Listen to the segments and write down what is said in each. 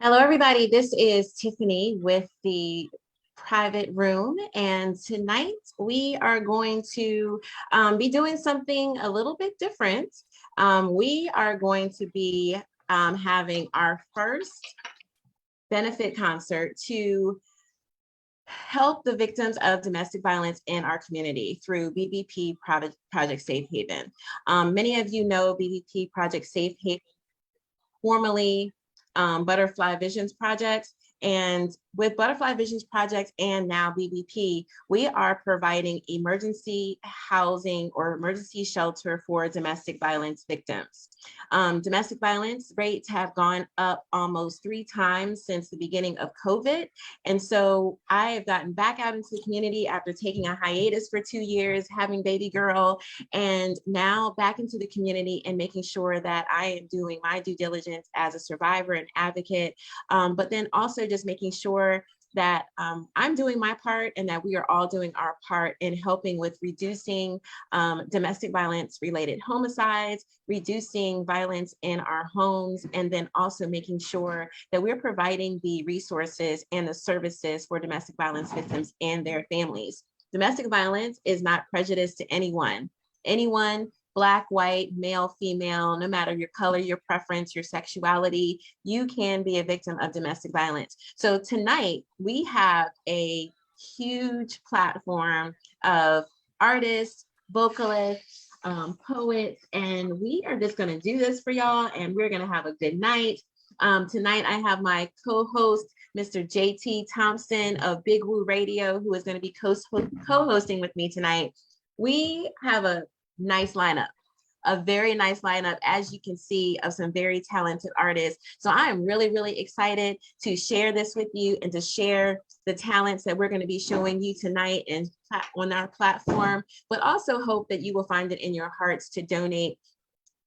Hello, everybody. This is Tiffany with the private room. And tonight we are going to be doing something a little bit different. We are going to be having our first benefit concert to help the victims of domestic violence in our community through BVP Project Safe Haven. Many of you know BVP Project Safe Haven, formerly Butterfly Visions Project. And with Butterfly Visions Project and now BVP, we are providing emergency housing or emergency shelter for domestic violence victims. Domestic violence rates have gone up almost 3 times since the beginning of COVID. And so I have gotten back out into the community after taking a hiatus for 2 years, having baby girl, and now back into the community and making sure that I am doing my due diligence as a survivor and advocate, but then also just making sure that I'm doing my part and that we are all doing our part in helping with reducing domestic violence related homicides, reducing violence in our homes, and then also making sure that we're providing the resources and the services for domestic violence victims and their families. Domestic violence is not prejudice to anyone. Anyone, Black, white, male, female, no matter your color, your preference, your sexuality, you can be a victim of domestic violence. So tonight we have a huge platform of artists, vocalists, poets, and we are just gonna do this for y'all and we're gonna have a good night. Tonight I have my co-host, Mr. JT Thompson of Big Woo Radio, who is gonna be co-hosting with me tonight. We have a very nice lineup, as you can see, of some very talented artists. So I am really, really excited to share this with you and to share the talents that we're going to be showing you tonight and on our platform, but also hope that you will find it in your hearts to donate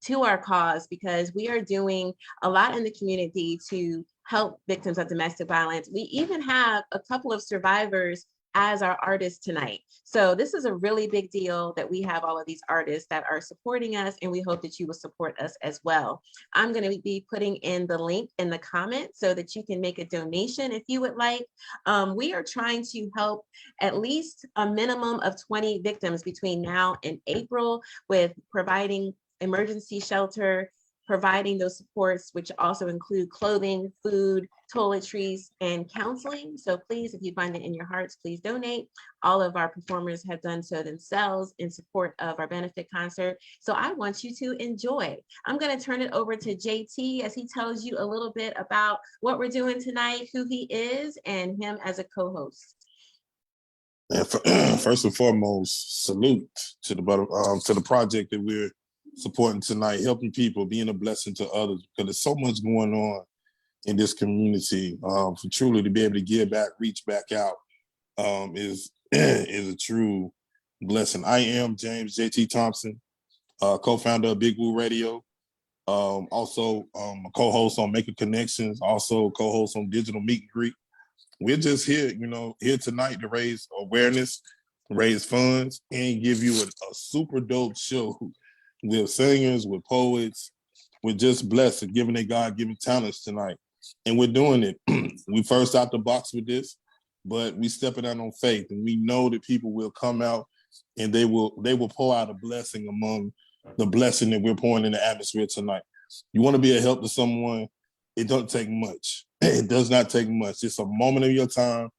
to our cause, because we are doing a lot in the community to help victims of domestic violence. We even have a couple of survivors as our artists tonight. So this is a really big deal that we have all of these artists that are supporting us, and we hope that you will support us as well. I'm going to be putting in the link in the comments so that you can make a donation if you would like. We are trying to help at least a minimum of 20 victims between now and April with providing emergency shelter, providing those supports, which also include clothing, food, toiletries, and counseling. So please, if you find it in your hearts, please donate. All of our performers have done so themselves in support of our benefit concert. So I want you to enjoy. I'm gonna turn it over to JT as he tells you a little bit about what we're doing tonight, who he is, and him as a co-host. And first and foremost, salute to the project that we're supporting tonight, helping people, being a blessing to others, because there's so much going on in this community. For truly to be able to give back, reach back out, is a true blessing. I am James JT Thompson, co-founder of Big Woo Radio, also a co-host on Making Connections, also co-host on Digital Meet and Greet. We're just here, here tonight to raise awareness, raise funds, and give you a super dope show with singers, with poets, with just blessed, giving their God-given talents tonight. And we're doing it. We first out the box with this, but we stepping out on faith, and we know that people will come out and they will pour out a blessing among the blessing that we're pouring in the atmosphere tonight. You want to be a help to someone, it don't take much. It does not take much. It's a moment of your time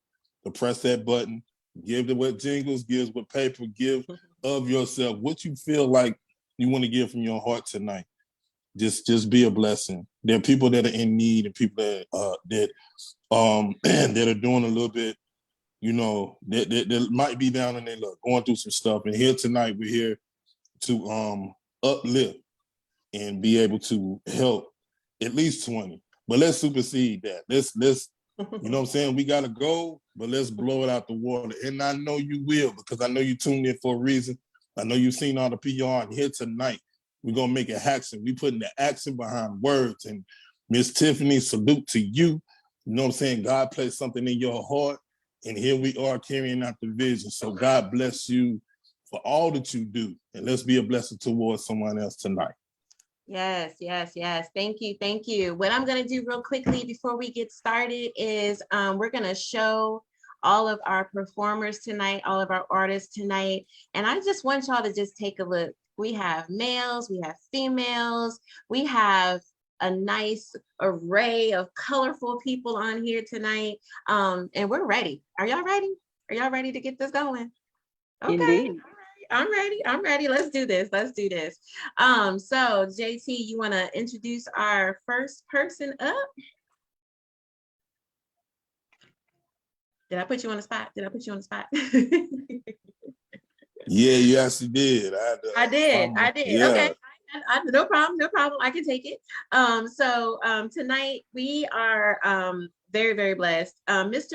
to press that button, give to what jingles, give what paper, give of yourself, what you feel like you want to give from your heart tonight. Just be a blessing. There are people that are in need and people that are doing a little bit, that might be down in their luck, going through some stuff. And here tonight, we're here to uplift and be able to help at least 20. But let's supersede that. Let's you know what I'm saying? We gotta go, but let's blow it out the water. And I know you will, because I know you tuned in for a reason. I know you've seen all the PR, and here tonight, we're gonna make it action. We putting the action behind words. And Miss Tiffany, salute to you. You know what I'm saying? God placed something in your heart, and here we are carrying out the vision. So God bless you for all that you do, and let's be a blessing towards someone else tonight. Yes, yes, yes. Thank you. Thank you. What I'm going to do real quickly before we get started is we're going to show all of our performers tonight, all of our artists tonight. And I just want y'all to just take a look. We have males, we have females, we have a nice array of colorful people on here tonight. And we're ready. Are y'all ready? Are y'all ready to get this going? Okay. Indeed. I'm ready. I'm ready. Let's do this. Let's do this. So JT, you want to introduce our first person up? Did I put you on the spot? Did I put you on the spot? Yeah, you actually did. I had to, I did. I did. yeah. Okay. No problem. No problem. I can take it. So tonight we are very, very blessed. Miss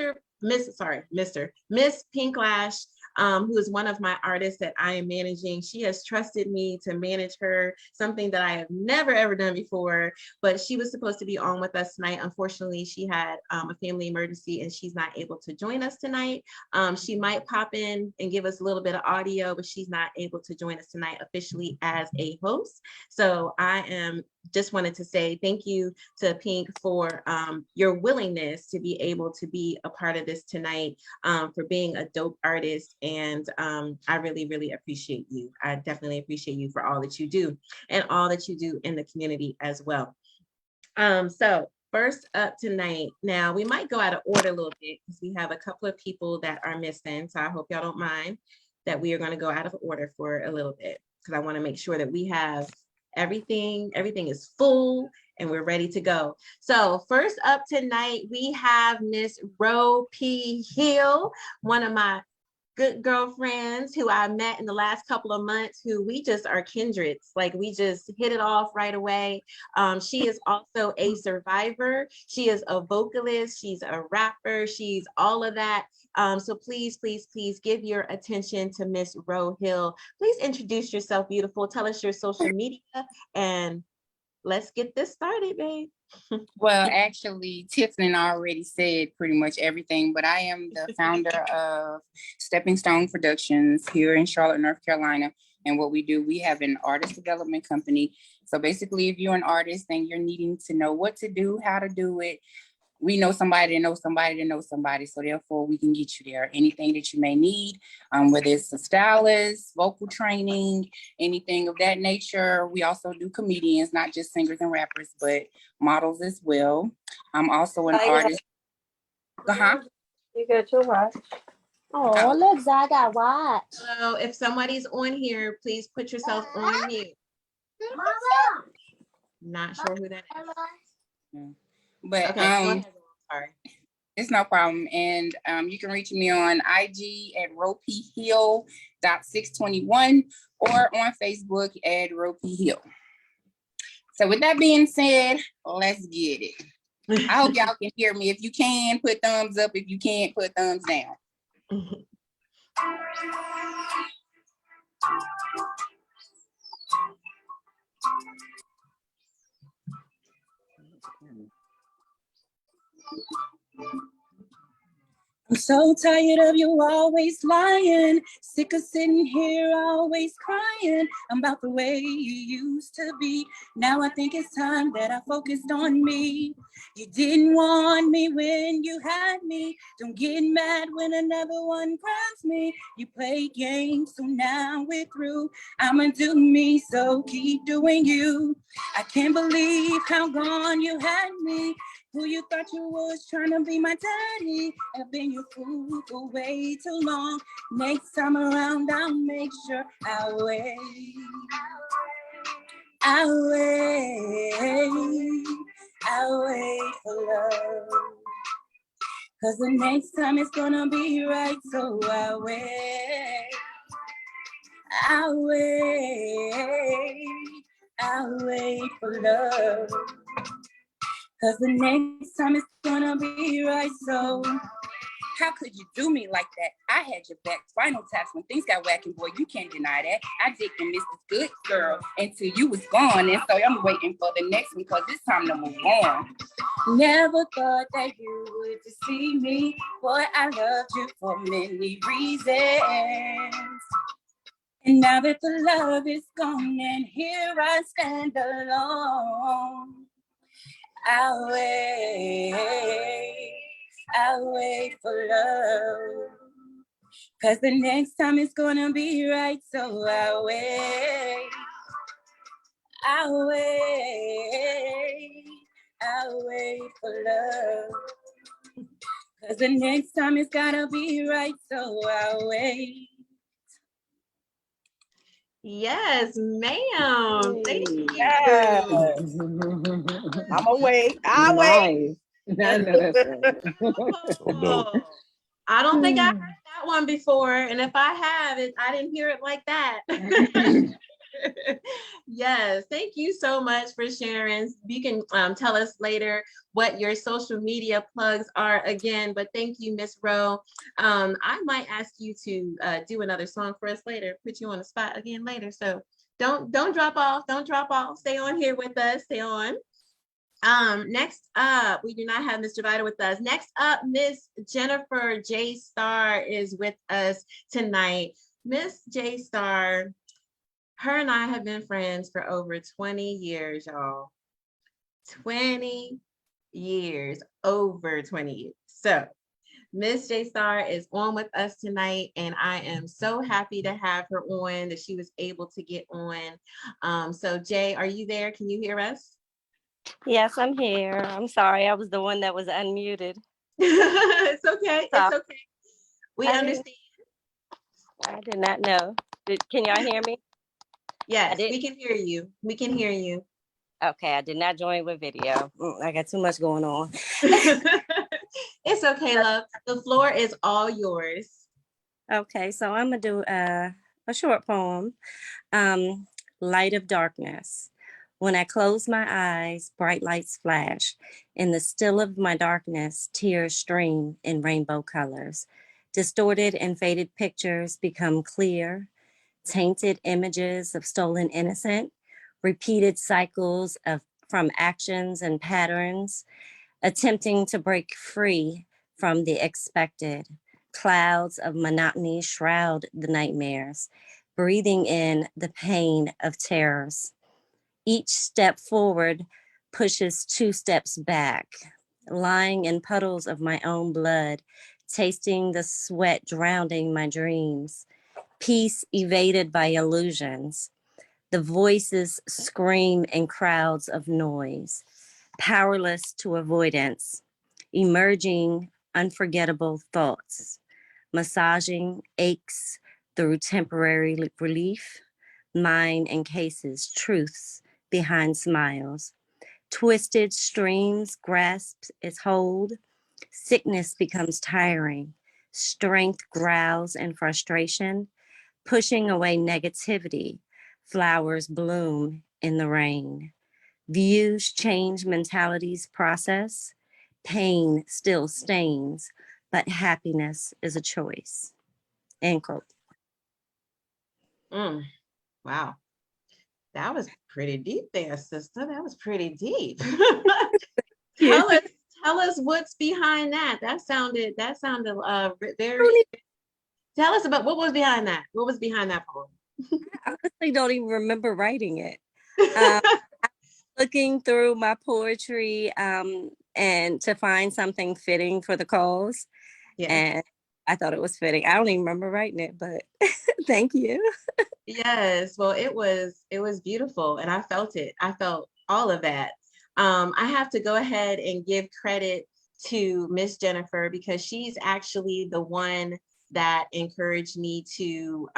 Pinklash, who is one of my artists that I am managing. She has trusted me to manage her, something that I have never ever done before, but she was supposed to be on with us tonight. Unfortunately, she had a family emergency and she's not able to join us tonight. She might pop in and give us a little bit of audio, but she's not able to join us tonight officially as a host. So I am just wanted to say thank you to Pink for your willingness to be able to be a part of this tonight, for being a dope artist. And I really, really appreciate you. I definitely appreciate you for all that you do and all that you do in the community as well. So first up tonight, now we might go out of order a little bit because we have a couple of people that are missing. So I hope y'all don't mind that we are going to go out of order for a little bit because I want to make sure that we have everything is full and we're ready to go. So first up tonight, we have Miss Ro P. Hill, one of my good girlfriends who I met in the last couple of months, who we just are kindreds. Like we just hit it off right away. She is also a survivor. She is a vocalist. She's a rapper. She's all of that. So please, please, please give your attention to Miss Ro Hill. Please introduce yourself, beautiful. Tell us your social media and let's get this started, babe. Well, actually, Tiffany already said pretty much everything, but I am the founder of Stepping Stone Productions here in Charlotte, North Carolina. And what we do, we have an artist development company. So basically, if you're an artist and you're needing to know what to do, how to do it, we know somebody to know somebody to know somebody. So therefore, we can get you there. Anything that you may need, whether it's a stylist, vocal training, anything of that nature. We also do comedians, not just singers and rappers, but models as well. I'm also an artist. You got your watch. Oh, look, Zai got watch. So if somebody's on here, please put yourself on mute. Mama. Not sure who that is. But okay, sorry. It's no problem. And you can reach me on IG at rophill.621 or on Facebook at rophill. So with that being said, let's get it. I hope y'all can hear me. If you can, put thumbs up. If you can't, put thumbs down. I'm so tired of you always lying, sick of sitting here always crying about the way you used to be. Now I think it's time that I focused on me. You didn't want me when you had me. Don't get mad when another one grabs me. You play games, so now we're through. I'ma do me, so keep doing you. I can't believe how gone you had me. Who you thought you was trying to be my daddy? I've been your fool for way too long. Next time around, I'll make sure I'll wait. I'll wait for love. Cause the next time it's gonna be right, so I'll wait. I'll wait for love. Cause the next time it's gonna be right, so how could you do me like that? I had your back, spinal taps when things got wacky, boy, you can't deny that. I didn't miss this good girl until you was gone, and so I'm waiting for the next one, cause it's time to move on. Never thought that you would deceive me, boy, I loved you for many reasons. And now that the love is gone and here I stand alone, I'll wait for love. 'Cause the next time it's gonna be right, so I'll wait for love. 'Cause the next time it's gotta be right, so I'll wait. Yes, ma'am. Thank you. Yes. I'm gonna wait. I'll wait. Nice. I know that's right. So dope. I don't think I heard that one before, and if I have it, I didn't hear it like that. Yes, thank you so much for sharing. You can tell us later what your social media plugs are again, but thank you, Miss Rowe. I might ask you to do another song for us later, put you on the spot again later. So don't drop off, Stay on here with us, stay on. Next up, we do not have Mr. Vita with us. Next up, Miss Jennifer J. Star is with us tonight. Miss J. Star, her and I have been friends for over 20 years, y'all. 20 years, over 20 years. So Miss J. Star is on with us tonight, and I am so happy to have her on, that she was able to get on. So Jay, are you there? Can you hear us? Yes, I'm here. I'm sorry. I was the one that was unmuted. It's okay. It's okay. We understand. I did not know. Can y'all hear me? Yes, we can hear you. We can hear you. Okay, I did not join with video. I got too much going on. It's okay, love. The floor is all yours. Okay, so I'm gonna do a short poem. Light of darkness. When I close my eyes, bright lights flash. In the still of my darkness, tears stream in rainbow colors. Distorted and faded pictures become clear. Tainted images of stolen innocent. Repeated cycles from actions and patterns. Attempting to break free from the expected. Clouds of monotony shroud the nightmares. Breathing in the pain of terrors. Each step forward pushes 2 steps back, lying in puddles of my own blood, tasting the sweat drowning my dreams, peace evaded by illusions. The voices scream in crowds of noise, powerless to avoidance, emerging unforgettable thoughts, massaging aches through temporary relief. Mine encases truths behind smiles. Twisted streams grasp its hold. Sickness becomes tiring. Strength growls in frustration, pushing away negativity. Flowers bloom in the rain. Views change mentalities process. Pain still stains, but happiness is a choice. End quote. Wow. That was pretty deep there, sister. That was pretty deep. Tell us what's behind that. That sounded very. Tell us about what was behind that. What was behind that poem? I honestly don't even remember writing it. Looking through my poetry and to find something fitting for the cause. Yeah. And I thought it was fitting. I don't even remember writing it, but thank you. Yes, well, it was beautiful, and I felt it. I felt all of that. I have to go ahead and give credit to Miss Jennifer, because she's actually the one that encouraged me to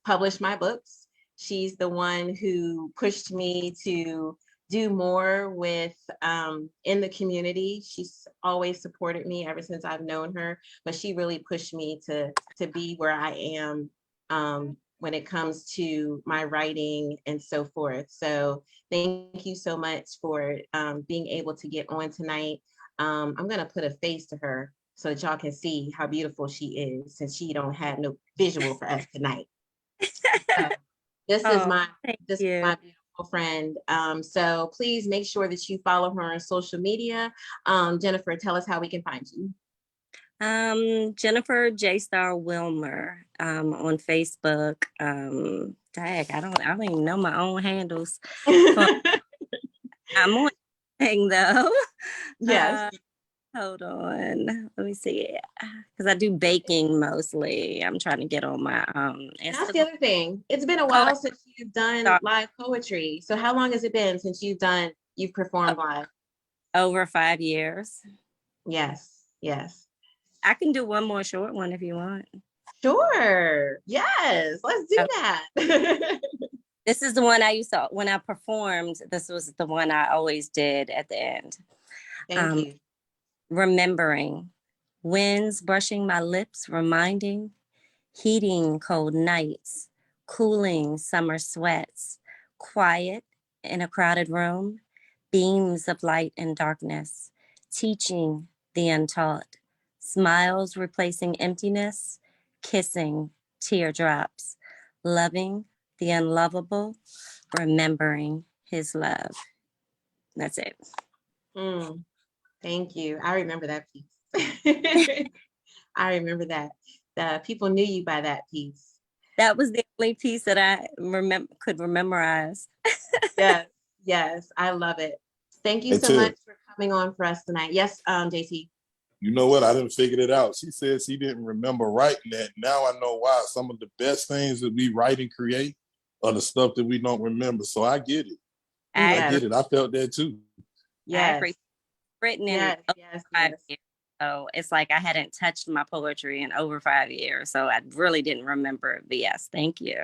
publish my books. She's the one who pushed me to do more with in the community. She's always supported me ever since I've known her, but she really pushed me to be where I am when it comes to my writing and so forth. So thank you so much for being able to get on tonight. I'm gonna put a face to her so that y'all can see how beautiful she is, since she don't have no visual for us tonight. So this is my beautiful friend. So please make sure that you follow her on social media. Jennifer, tell us how we can find you. Jennifer J Star Wilmer on Facebook. Dag, I don't even know my own handles. I'm on thing though. Yes. Hold on. Let me see. Because I do baking mostly. I'm trying to get on my That's the Instagram. other thing. It's been a while since you've done live poetry. So how long has it been since you've performed live? Over 5 years. Yes. Yes. I can do one more short one if you want. Sure. Yes. Let's do that. This is the one I used to, when I performed, this was the one I always did at the end. Thank you. Remembering, winds brushing my lips, reminding, heating cold nights, cooling summer sweats, quiet in a crowded room, beams of light and darkness, teaching the untaught, smiles replacing emptiness, kissing teardrops, loving the unlovable, remembering his love. That's it. Thank you. I remember that piece. I remember that. The people knew you by that piece. That was the only piece that I could memorize. Yes, yes, I love it. Thank you Hey, so Ted, much for coming on for us tonight. Yes, JT. you know what? I didn't figure it out. She said she didn't remember writing that. Now I know why. Some of the best things that we write and create are the stuff that we don't remember. So I get it. I Yes, get it. I felt that too. yes, Written in yes, over yes, 5 years. So it's like I hadn't touched my poetry in over 5 years. So I really didn't remember it. But yes, thank you.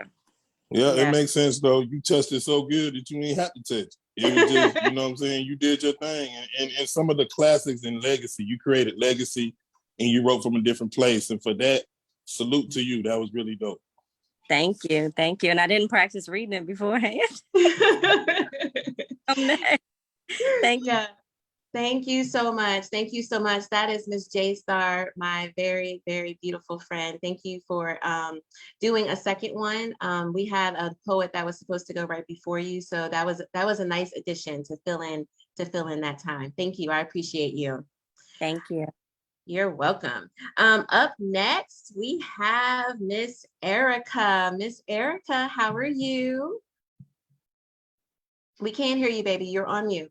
Yeah, it yes. makes sense though. You touched it so good that you ain't have to touch it. It was just, you know what I'm saying? You did your thing. And some of the classics in legacy, you created legacy and you wrote from a different place. And for that, salute to you. That was really dope. Thank you. Thank you. And I didn't practice reading it beforehand. Thank you. Yeah. Thank you so much. Thank you so much. That is Miss J Star, my very, very beautiful friend. Thank you for doing a second one. We had a poet that was supposed to go right before you, so that was a nice addition to fill in that time. Thank you. I appreciate you. Thank you. You're welcome. Up next, we have Miss Erica. Miss Erica, how are you? We can't hear you, baby. You're on mute.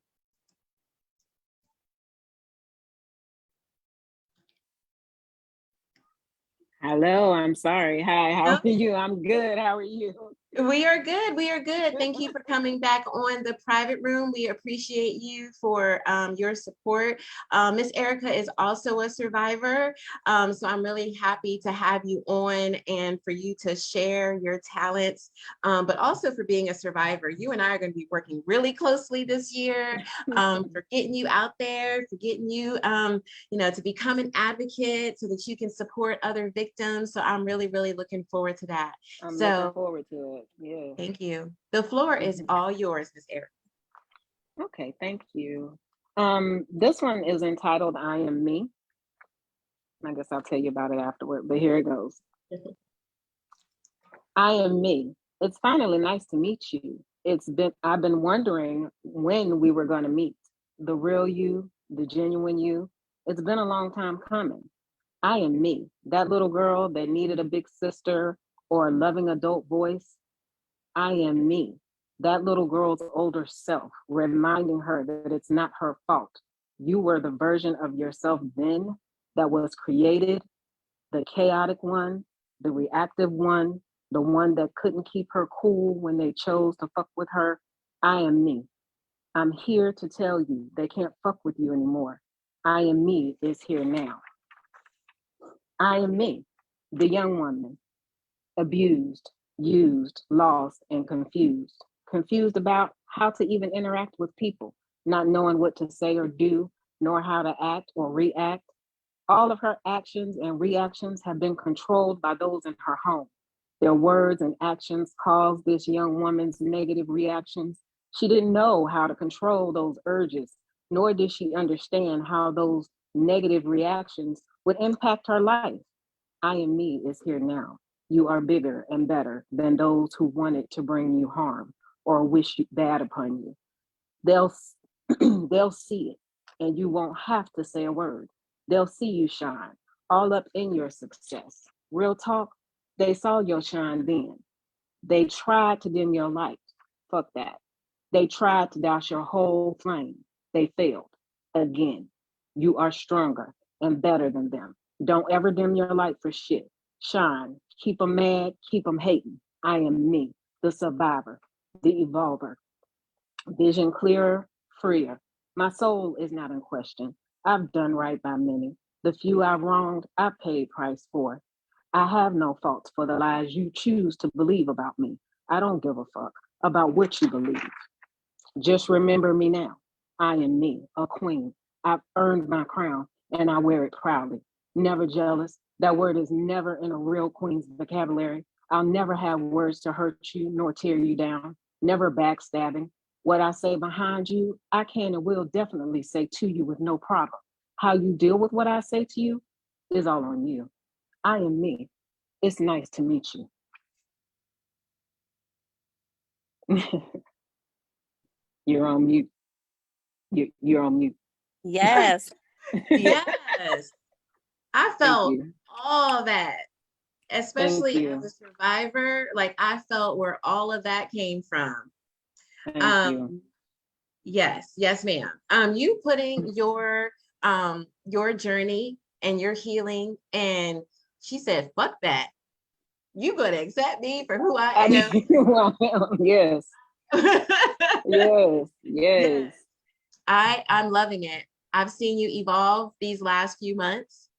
Hello, I'm sorry. Hi, how are you? I'm good. How are you? We are good. We are good. Thank you for coming back on the private room. We appreciate you for your support. Miss Erica is also a survivor. So I'm really happy to have you on and for you to share your talents, but also for being a survivor. You and I are going to be working really closely this year for getting you out there, for getting you, to become an advocate so that you can support other victims. So I'm really, really looking forward to that. I'm looking forward to it. Yeah. Thank you. The floor is all yours, Ms. Erica. Okay, thank you. This one is entitled I Am Me. I guess I'll tell you about it afterward, but here it goes. I am me. It's finally nice to meet you. I've been wondering when we were going to meet. The real you, the genuine you. It's been a long time coming. I am me, that little girl that needed a big sister or a loving adult voice. I am me, that little girl's older self, reminding her that it's not her fault. You were the version of yourself then that was created, the chaotic one, the reactive one, the one that couldn't keep her cool when they chose to fuck with her. I am me. I'm here to tell you they can't fuck with you anymore. I am me is here now. I am me, the young woman, abused, used, lost, and confused. Confused about how to even interact with people, not knowing what to say or do, nor how to act or react. All of her actions and reactions have been controlled by those in her home. Their words and actions caused this young woman's negative reactions. She didn't know how to control those urges, nor did she understand how those negative reactions would impact her life. I am me is here now. You are bigger and better than those who wanted to bring you harm or wish bad upon you. They'll they'll see it and you won't have to say a word. They'll see you shine. all up in your success. Real talk, they saw your shine then. They tried to dim your light. Fuck that. They tried to douse your whole flame. They failed. Again, you are stronger and better than them. Don't ever dim your light for shit. Shine. Keep them mad. Keep them hating. I am me, the survivor, the evolver. Vision clearer, freer. My soul is not in question. I've done right by many. The few I've wronged, I paid price for. I have no faults for the lies you choose to believe about me. I don't give a fuck about what you believe. Just remember me now. I am me, a queen. I've earned my crown and I wear it proudly. Never jealous. That word is never in a real queen's vocabulary. I'll never have words to hurt you nor tear you down. Never backstabbing. What I say behind you, I can and will definitely say to you with no problem. How you deal with what I say to you is all on you. I am me. It's nice to meet you. You're on mute. You're on mute. Yes. Yes. I felt you. all that, especially you. as a survivor. Like I felt where all of that came from. Thank you. Yes, yes, ma'am. You putting your journey and your healing, and she said, "Fuck that. You gonna accept me for who I am." Yes. Yes. Yes. Yes. I'm loving it. I've seen you evolve these last few months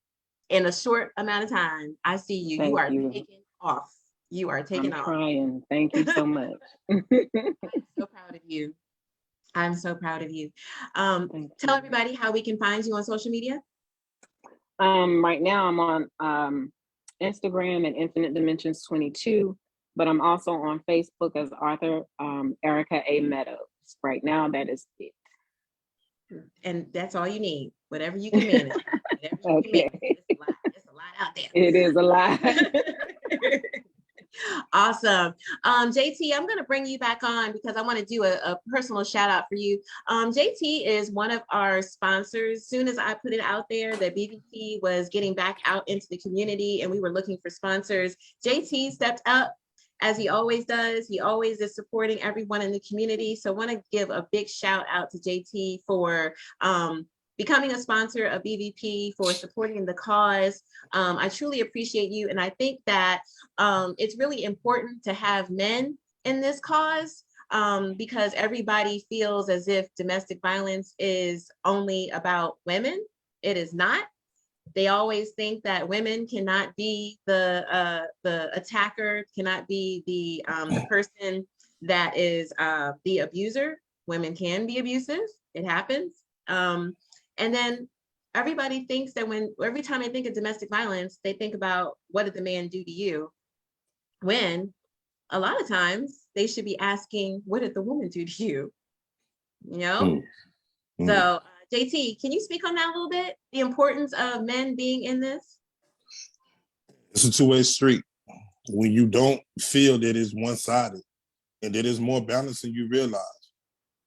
in a short amount of time. I see you. Thank You are you. taking off. You are taking I'm off. trying. Thank you so much. I'm so proud of you. I'm so proud of you. Tell everybody how we can find you on social media. Right now I'm on Instagram at Infinite Dimensions 22, but I'm also on Facebook as Arthur Erica A. Meadows. Right now, that is it. And that's all you need. Whatever you can manage. Whatever you can manage. It's a lot out there. It is a lot. Awesome. JT, I'm going to bring you back on because I want to do a personal shout out for you. JT is one of our sponsors. Soon as I put it out there that BVP was getting back out into the community and we were looking for sponsors, JT stepped up as he always does. He always is supporting everyone in the community. So I want to give a big shout out to JT for becoming a sponsor of BVP, for supporting the cause. I truly appreciate you. And I think that it's really important to have men in this cause because everybody feels as if domestic violence is only about women. It is not. They always think that women cannot be the attacker, cannot be the person that is the abuser. Women can be abusive. It happens. And then everybody thinks that every time they think of domestic violence, they think about what did the man do to you? When a lot of times they should be asking, what did the woman do to you? You know? So JT, can you speak on that a little bit? The importance of men being in this? It's a two-way street. When you don't feel that it's one-sided and that it's more balanced than you realize,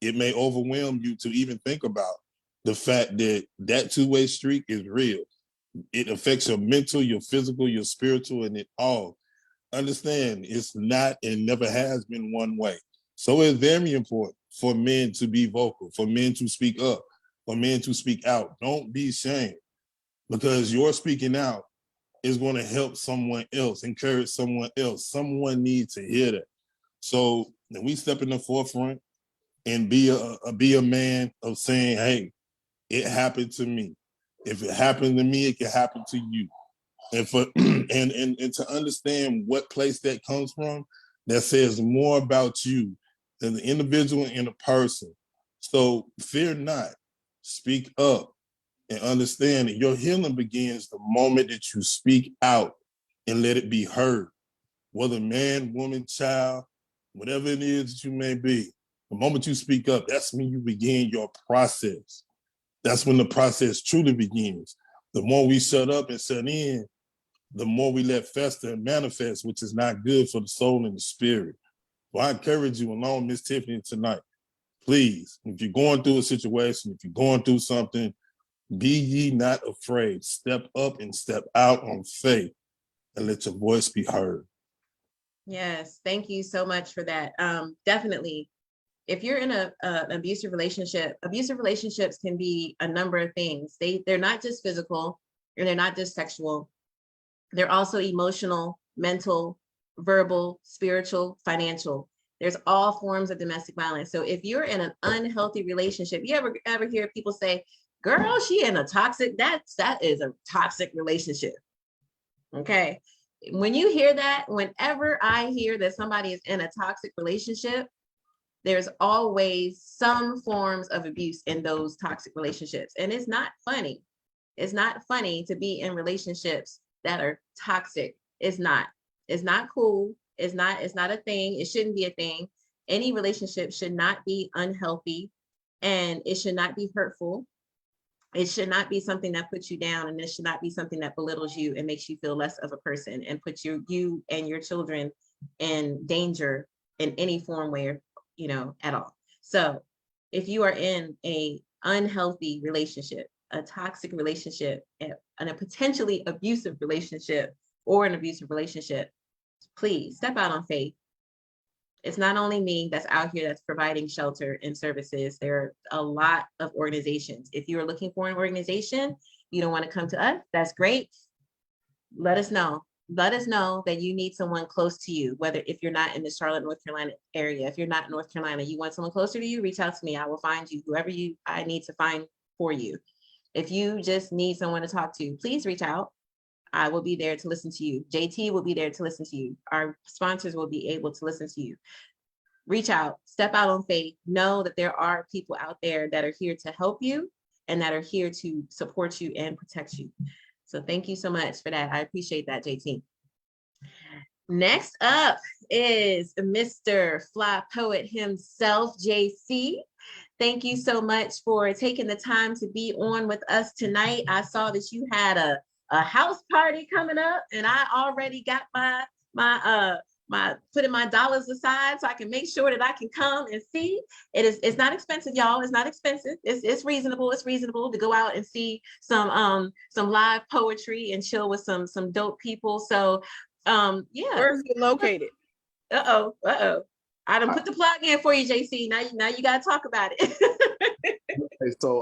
it may overwhelm you to even think about the fact that that two-way street is real. It affects your mental, your physical, your spiritual, and it all. Understand, it's not and never has been one way. So it's very important for men to be vocal, for men to speak up, for men to speak out. Don't be ashamed because your speaking out is going to help someone else, encourage someone else. Someone needs to hear that. So when we step in the forefront and be a man of saying, hey, it happened to me. If it happened to me, it can happen to you. And for and to understand what place that comes from, that says more about you than the individual and the person. So fear not, speak up, and understand that your healing begins the moment that you speak out and let it be heard. Whether man, woman, child, whatever it is that you may be, the moment you speak up, that's when you begin your process. That's when the process truly begins. The more we shut up and shut in, the more we let fester and manifest, which is not good for the soul and the spirit. So I encourage you, along Miss Tiffany tonight, please, if you're going through a situation, if you're going through something, Be ye not afraid. Step up and step out on faith and let your voice be heard. Yes, thank you so much for that. Definitely, if you're in an abusive relationships can be a number of things. They're not just physical, and they're not just sexual. They're also emotional, mental, verbal, spiritual, financial. There's all forms of domestic violence. So if you're in an unhealthy relationship, you ever hear people say, "Girl, she in a toxic," that is a toxic relationship. Okay. When you hear that, whenever I hear that somebody is in a toxic relationship, there's always some forms of abuse in those toxic relationships. And it's not funny. It's not funny to be in relationships that are toxic. It's not cool. It's not a thing. It shouldn't be a thing. Any relationship should not be unhealthy, and it should not be hurtful. It should not be something that puts you down, and it should not be something that belittles you and makes you feel less of a person and puts you and your children in danger in any form where, at all. So if you are in a unhealthy relationship, a toxic relationship, and a potentially abusive relationship or an abusive relationship, please step out on faith. It's not only me that's out here that's providing shelter and services. There are a lot of organizations. If you are looking for an organization, you don't want to come to us, that's great. Let us know. Let us know that you need someone close to you, whether if you're not in the Charlotte, North Carolina area, if you're not in North Carolina, you want someone closer to you, reach out to me. I will find you whoever I need to find for you. If you just need someone to talk to, please reach out. I will be there to listen to you. JT will be there to listen to you. Our sponsors will be able to listen to you. Reach out, step out on faith. Know that there are people out there that are here to help you and that are here to support you and protect you. So thank you so much for that. I appreciate that, JT. Next up is Mr. Fly Poet himself, JC. Thank you so much for taking the time to be on with us tonight. I saw that you had a house party coming up, and I already got my putting my dollars aside so I can make sure that I can come and see. It's not expensive, y'all. It's not expensive. It's reasonable. It's reasonable to go out and see some live poetry and chill with some dope people. So yeah. Where's it located? Uh-oh. I done put the plug in for you, JC. Now you gotta talk about it. Okay, so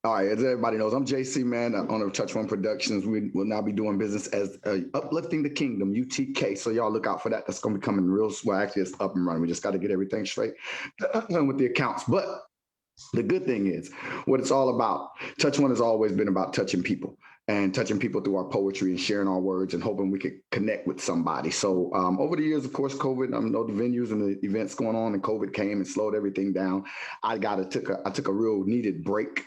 all right, as everybody knows, I'm JC, man, owner of Touch One Productions. We will now be doing business as Uplifting the Kingdom, UTK. So y'all look out for that. That's gonna be coming real. Well, actually, it's up and running. We just got to get everything straight with the accounts. But the good thing is, what it's all about. Touch One has always been about touching people and touching people through our poetry and sharing our words and hoping we could connect with somebody. So over the years, of course, COVID, I know the venues and the events going on, and COVID came and slowed everything down. I took a real needed break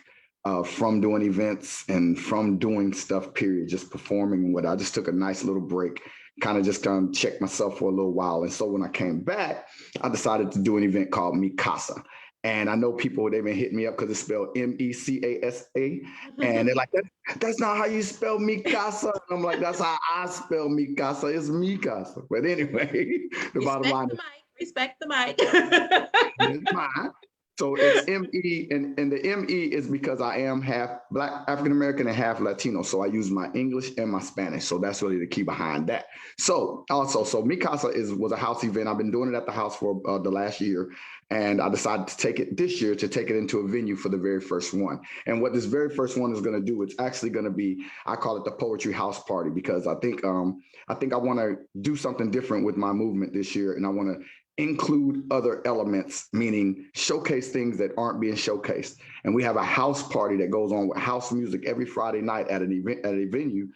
from doing events and from doing stuff, period, just performing. I just took a nice little break, kind of check myself for a little while. And so when I came back, I decided to do an event called Mi Casa. And I know people, they've been hitting me up because it's spelled MECASA. And they're like, that's not how you spell Mi Casa. And I'm like, that's how I spell Mi Casa. It's Mi Casa. But anyway, the bottom line is, respect the mic. it's mine. So it's ME, and the ME is because I am half Black, African-American, and half Latino. So I use my English and my Spanish. So that's really the key behind that. So Mi Casa was a house event. I've been doing it at the house for the last year. And I decided to take it this year, to take it into a venue for the very first one. And what this very first one is going to do, it's actually going to be, I call it the Poetry House Party, because I think I want to do something different with my movement this year. And I want to include other elements, meaning showcase things that aren't being showcased. And we have a house party that goes on with house music every Friday night at an event, at a venue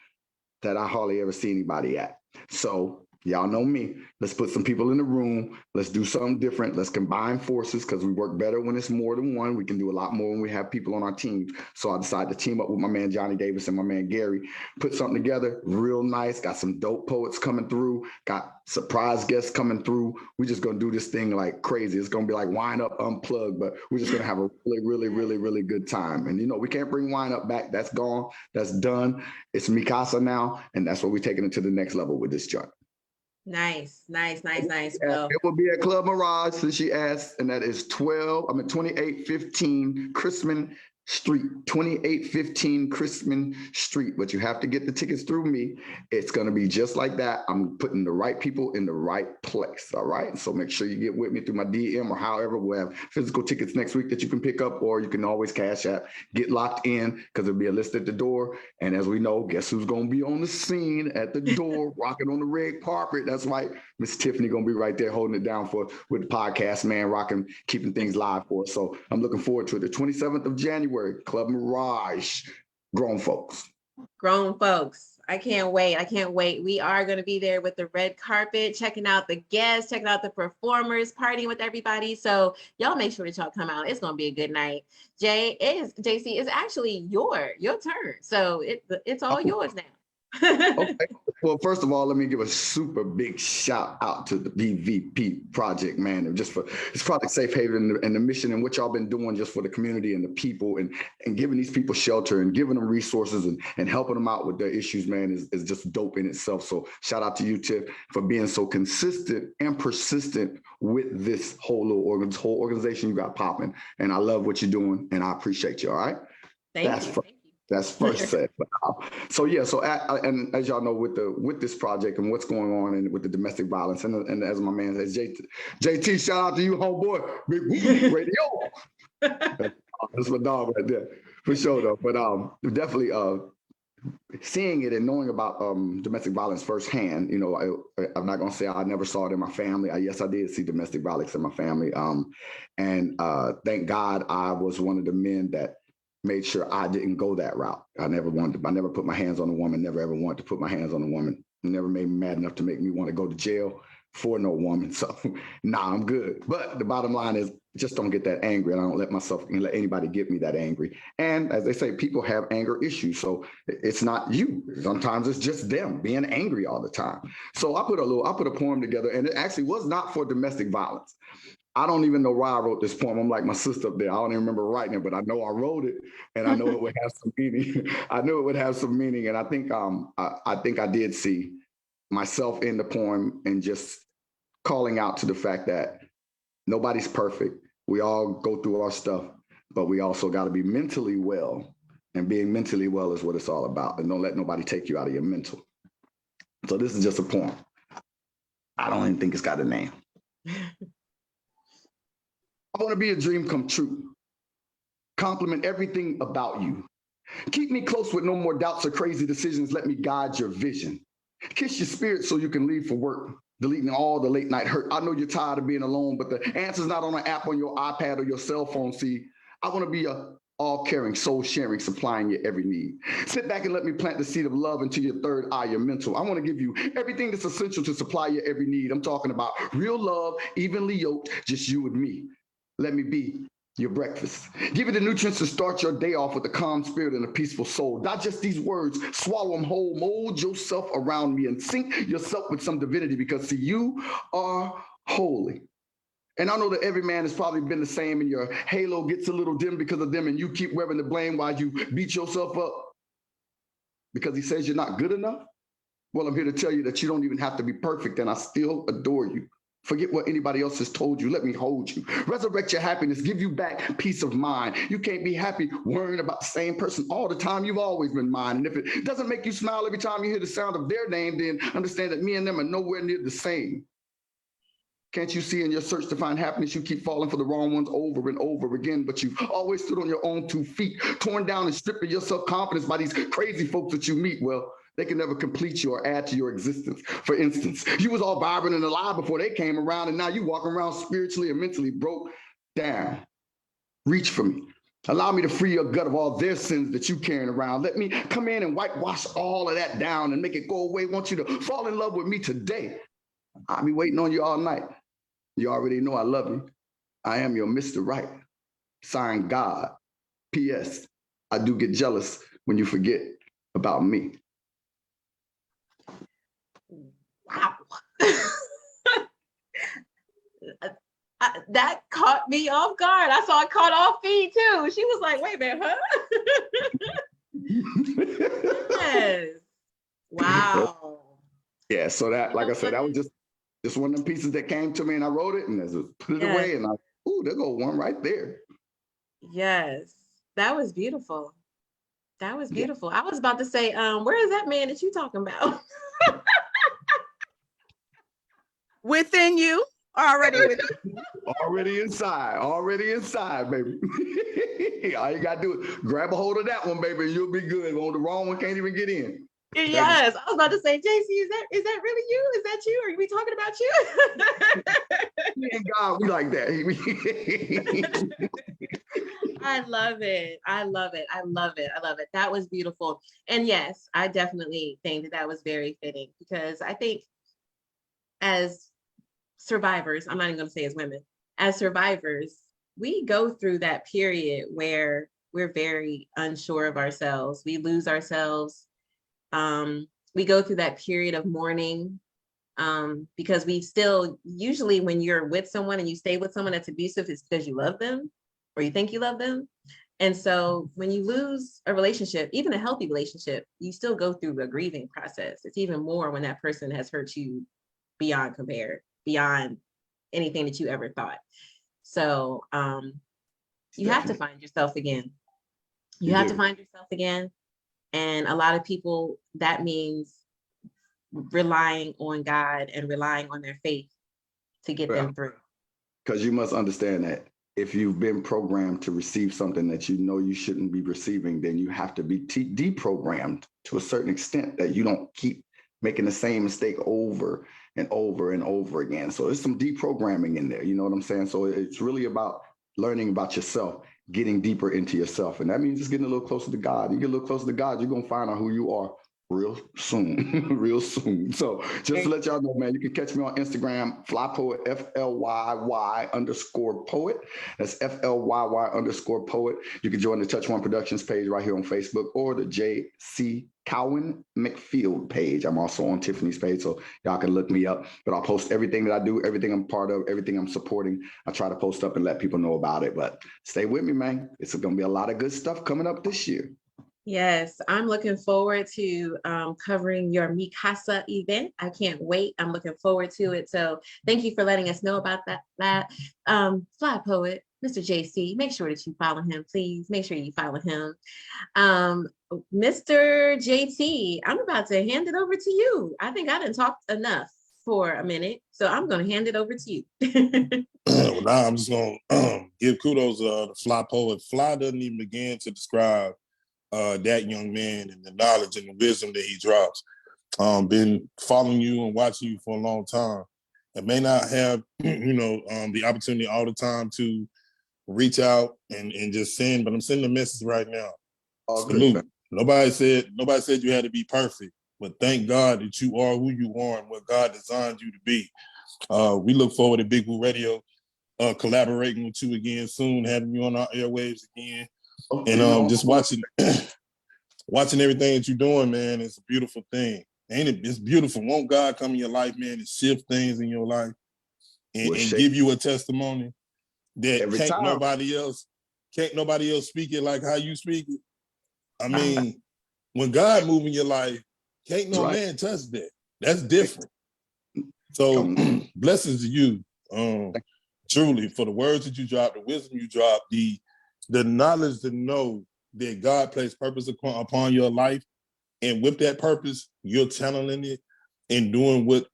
that I hardly ever see anybody at. So y'all know me. Let's put some people in the room. Let's do something different. Let's combine forces, because we work better when it's more than one. We can do a lot more when we have people on our team. So I decided to team up with my man Johnny Davis and my man Gary, put something together real nice. Got some dope poets coming through. Got surprise guests coming through. We're just going to do this thing like crazy. It's going to be like Wine Up Unplugged, but we're just going to have a really good time. And we can't bring Wine Up back. That's gone. That's done. It's Mi Casa now. And that's what we're taking it to the next level with this joint. Nice. Well, it will be at Club Mirage, since she asked, and that is 2815 Chrisman Street, 2815 Chrisman Street, but you have to get the tickets through me. It's going to be just like that. I'm putting the right people in the right place. All right. So make sure you get with me through my DM or however. We'll have physical tickets next week that you can pick up, or you can always Cash App. Get locked in because there'll be a list at the door. And as we know, guess who's going to be on the scene at the door, rocking on the red carpet? That's right. Miss Tiffany going to be right there holding it down for with the podcast, man, rocking, keeping things live for us. So I'm looking forward to it. The 27th of January. Club Mirage, grown folks. Grown folks. I can't wait. I can't wait. We are going to be there with the red carpet, checking out the guests, checking out the performers, partying with everybody. So y'all make sure that y'all come out. It's going to be a good night. JC, it's actually your turn. So it's all yours now. Okay. Well, first of all, let me give a super big shout out to the BVP project, man, and just for this Project Safe Haven and the mission and what y'all been doing just for the community and the people and giving these people shelter and giving them resources and helping them out with their issues, man, is just dope in itself. So shout out to you, Tiff, for being so consistent and persistent with this whole organization you got popping. And I love what you're doing, and I appreciate you. All right. Thank you. That's first set. So yeah, and as y'all know, with this project and what's going on and with the domestic violence, and as my man says, JT, shout out to you, homeboy, Big Woo Radio. That's my dog right there, for sure though. But definitely seeing it and knowing about domestic violence firsthand, you know, I'm not gonna say I never saw it in my family. Yes, I did see domestic violence in my family, and thank God I was one of the men that made sure I didn't go that route. I never put my hands on a woman, never ever wanted to put my hands on a woman. It never made me mad enough to make me want to go to jail for no woman. So nah, I'm good. But the bottom line is just don't get that angry, and I don't let anybody get me that angry. And as they say, people have anger issues. So it's not you. Sometimes it's just them being angry all the time. So I put a poem together, and it actually was not for domestic violence. I don't even know why I wrote this poem. I'm like my sister up there. I don't even remember writing it, but I know I wrote it, and I know it would have some meaning. I knew it would have some meaning, and I think I did see myself in the poem and just calling out to the fact that nobody's perfect. We all go through our stuff, but we also got to be mentally well, and being mentally well is what it's all about. And don't let nobody take you out of your mental. So this is just a poem. I don't even think it's got a name. I want to be a dream come true. Compliment everything about you. Keep me close with no more doubts or crazy decisions. Let me guide your vision. Kiss your spirit so you can leave for work, deleting all the late night hurt. I know you're tired of being alone, but the answer's not on an app on your iPad or your cell phone. See, I want to be a all-caring, soul-sharing, supplying your every need. Sit back and let me plant the seed of love into your third eye, your mental. I want to give you everything that's essential to supply your every need. I'm talking about real love, evenly yoked, just you and me. Let me be your breakfast. Give it the nutrients to start your day off with a calm spirit and a peaceful soul. Digest these words, swallow them whole, mold yourself around me and sync yourself with some divinity, because see, you are holy. And I know that every man has probably been the same, and your halo gets a little dim because of them, and you keep wearing the blame while you beat yourself up because he says you're not good enough. Well, I'm here to tell you that you don't even have to be perfect, and I still adore you. Forget what anybody else has told you. Let me hold you. Resurrect your happiness. Give you back peace of mind. You can't be happy worrying about the same person all the time. You've always been mine. And if it doesn't make you smile every time you hear the sound of their name, then understand that me and them are nowhere near the same. Can't you see in your search to find happiness, you keep falling for the wrong ones over and over again, but you've always stood on your own 2 feet, torn down and stripping your self-confidence by these crazy folks that you meet. Well, they can never complete you or add to your existence. For instance, you was all vibrant and alive before they came around, and now you walking around spiritually and mentally broke down. Reach for me. Allow me to free your gut of all their sins that you carrying around. Let me come in and whitewash all of that down and make it go away. I want you to fall in love with me today. I'll be waiting on you all night. You already know I love you. I am your Mr. Right. Signed, God. P.S. I do get jealous when you forget about me. Wow. That caught me off guard. I saw it caught off feed too. She was like, wait a minute, huh? Yes. Wow. Yeah, so that, like I said, that was just one of them pieces that came to me, and I wrote it and I just put it away, and there go one right there. Yes. That was beautiful. That was beautiful. I was about to say, where is that man that you talking about? Within you, already within. Already inside, baby. All you gotta do is grab a hold of that one, baby, and you'll be good. On the wrong one, can't even get in. Yes, I was about to say, JC, is that really you? Is that you? Are we talking about you? Me and God, we like that. I love it. I love it. I love it. I love it. That was beautiful. And yes, I definitely think that that was very fitting, because I think as survivors, I'm not even going to say as women, as survivors, we go through that period where we're very unsure of ourselves. We lose ourselves. We go through that period of mourning, because we still, usually when you're with someone and you stay with someone that's abusive, it's because you love them or you think you love them. And so when you lose a relationship, even a healthy relationship, you still go through a grieving process. It's even more when that person has hurt you beyond compare, beyond anything that you ever thought. So you have to find yourself again. You have to find yourself again. And a lot of people, that means relying on God and relying on their faith to get them through. Because you must understand that if you've been programmed to receive something that you know you shouldn't be receiving, then you have to be deprogrammed to a certain extent, that you don't keep making the same mistake over and over and over again. So there's some deprogramming in there, you know what I'm saying? So it's really about learning about yourself, getting deeper into yourself. And that means just getting a little closer to God. You get a little closer to God, you're going to find out who you are real soon, real soon. So just to let y'all know, man, you can catch me on Instagram, FlyPoet, FLYY_poet. That's FLYY_poet. You can join the Touch One Productions page right here on Facebook, or the JC Cowan McField page. I'm also on Tiffany's page, so y'all can look me up. But I'll post everything that I do, everything I'm part of, everything I'm supporting. I try to post up and let people know about it. But stay with me, man. It's going to be a lot of good stuff coming up this year. Yes, I'm looking forward to covering your Mikasa event. I can't wait. I'm looking forward to it. So thank you for letting us know about that. Fly Poet, Mr. JC, make sure that you follow him, please. Make sure you follow him. Mr. JT, I'm about to hand it over to you. I think I didn't talk enough for a minute, so I'm going to hand it over to you. Well, now I'm just going to give kudos to Fly Poet. Fly doesn't even begin to describe that young man and the knowledge and the wisdom that he drops. Been following you and watching you for a long time. I may not have, the opportunity all the time to reach out and just send, but I'm sending a message right now. Salute. Good. Nobody said you had to be perfect, but thank God that you are who you are and what God designed you to be. We look forward to Big Woo Radio collaborating with you again soon, having you on our airwaves again. And just watching everything that you're doing, man, it's a beautiful thing. Ain't it? It's beautiful. Won't God come in your life, man, and shift things in your life and give you a testimony that can't nobody else speak it like how you speak it? I mean, when God move in your life, can't no man touch that. That's different. So blessings to you, truly, for the words that you dropped, the wisdom you dropped, the knowledge to know that God placed purpose upon your life, and with that purpose, you're channeling it and doing what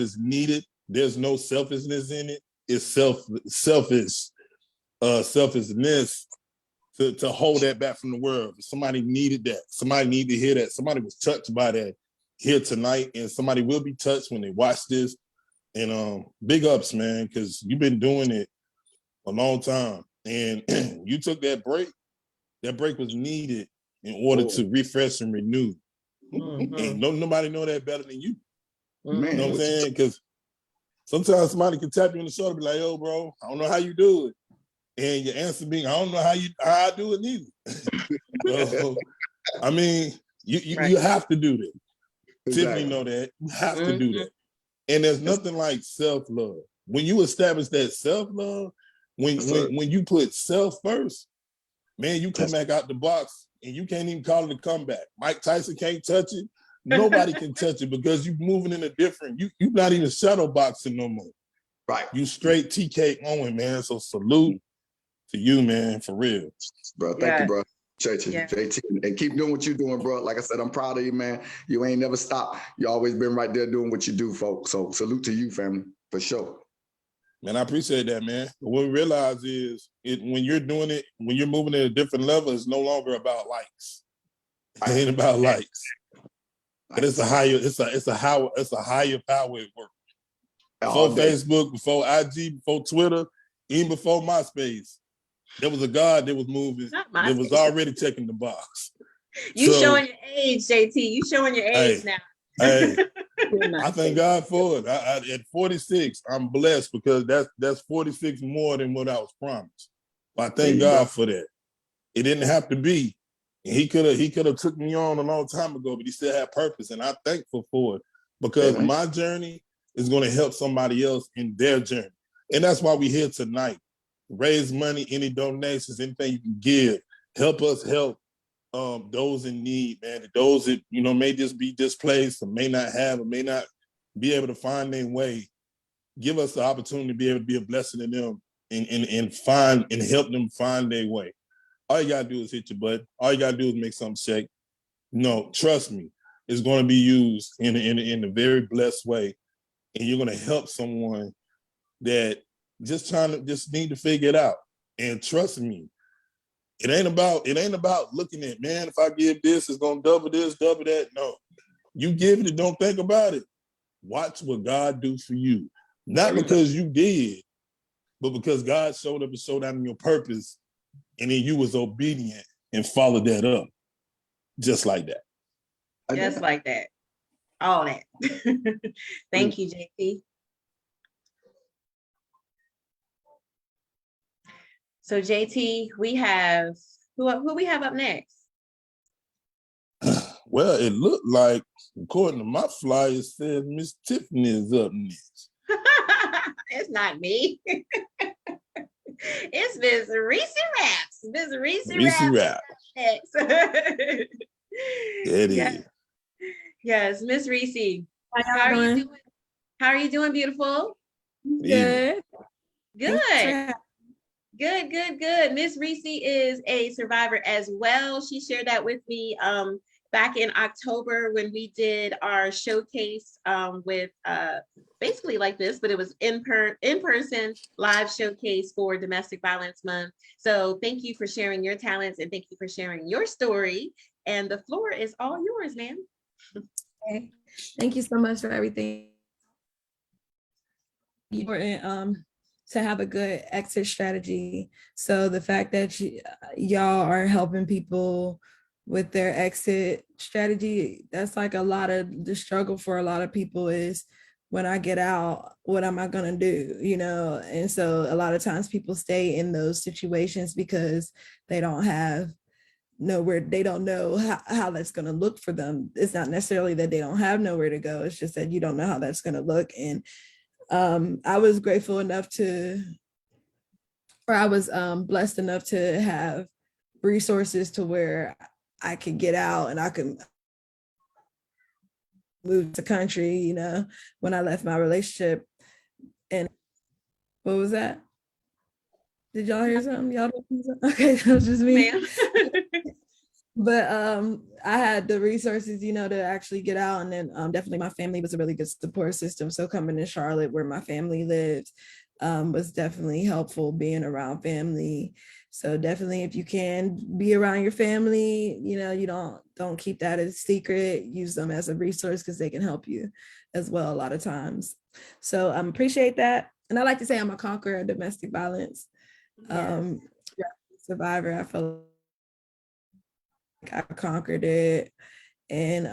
is needed. There's no selfishness in it. It's selfishness to hold that back from the world. Somebody needed that. Somebody needed to hear that. Somebody was touched by that here tonight, and somebody will be touched when they watch this. And big ups, man, because you've been doing it a long time, and you took that break. That break was needed in order to refresh and renew. Mm-hmm. And nobody know that better than you. Man, you know what I'm saying? Because sometimes somebody can tap you on the shoulder and be like, yo, bro, I don't know how you do it. And your answer being, I don't know how I do it neither. So, I mean, you have to do that. Exactly. Tiffany know that. You have to do that. And there's nothing like self-love. When you establish that self-love, when you put self first, man, you come back out the box and you can't even call it a comeback. Mike Tyson can't touch it. Nobody can touch it because you're moving in a different, you're not even shadow boxing no more. Right. You straight TK Owen, man. So salute to you, man, for real. Bro, thank you, bro. Yeah. JT, and keep doing what you're doing, bro. Like I said, I'm proud of you, man. You ain't never stopped. You always been right there doing what you do, folks. So salute to you, family, for sure. Man, I appreciate that, man. What we realize is when you're doing it, when you're moving at a different level, it's no longer about likes. It ain't about likes. But it's a higher power at work. Before Facebook, before IG, before Twitter, even before MySpace, there was a God that was moving, that was already checking the box. You showing your age, JT. You showing your age now. Hey, I thank God for it. At 46, I'm blessed because that's 46 more than what I was promised. But I thank God for that. It didn't have to be. And he could have took me on a long time ago, but he still had purpose, and I'm thankful for it because my journey is going to help somebody else in their journey, and that's why we're here tonight. Raise money, any donations, anything you can give, help us help those in need, man. Those that may just be displaced, or may not have, or may not be able to find their way. Give us the opportunity to be able to be a blessing to them and help them find their way. All you gotta do is hit your button. All you gotta do is make something shake. No, trust me, it's going to be used in a very blessed way, and you're going to help someone that just need to figure it out. And trust me, it ain't about looking at, man, if I give this, it's going to double this, double that. No, you give it and don't think about it. Watch what God do for you, not because you did, but because God showed up and showed out in your purpose. And then you was obedient and followed that up. Just like that. Just like that. All that. Thank you, JT. So JT, we have, who we have up next? Well, it looked like, according to my flyer, it says Miss Tiffany is up next. It's not me. It's Miss Reese Raps. Miss Reese Raps. It is. Yes, Miss Reese. How are you doing? How are you doing, beautiful? Good. Good. Good. Miss Reese is a survivor as well. She shared that with me back in October when we did our showcase with basically like this, but it was in-person live showcase for Domestic Violence Month. So thank you for sharing your talents and thank you for sharing your story. And the floor is all yours, ma'am. Okay. Thank you so much for everything. Important to have a good exit strategy. So the fact that y'all are helping people with their exit strategy, that's like a lot of the struggle for a lot of people is, when I get out, what am I gonna do? And so a lot of times people stay in those situations because they don't have nowhere, they don't know how that's gonna look for them. It's not necessarily that they don't have nowhere to go, it's just that you don't know how that's gonna look. And I was grateful enough I was blessed enough to have resources to where I could get out and I could moved to country, when I left my relationship. And what was that? Did y'all hear something? Y'all don't hear something? Okay, that was just me. But I had the resources, to actually get out. And then definitely my family was a really good support system. So coming to Charlotte where my family lived was definitely helpful, being around family. So definitely, if you can be around your family, you don't keep that as a secret, use them as a resource because they can help you as well a lot of times. So I appreciate that. And I like to say I'm a conqueror of domestic violence. Survivor, I feel like I conquered it. And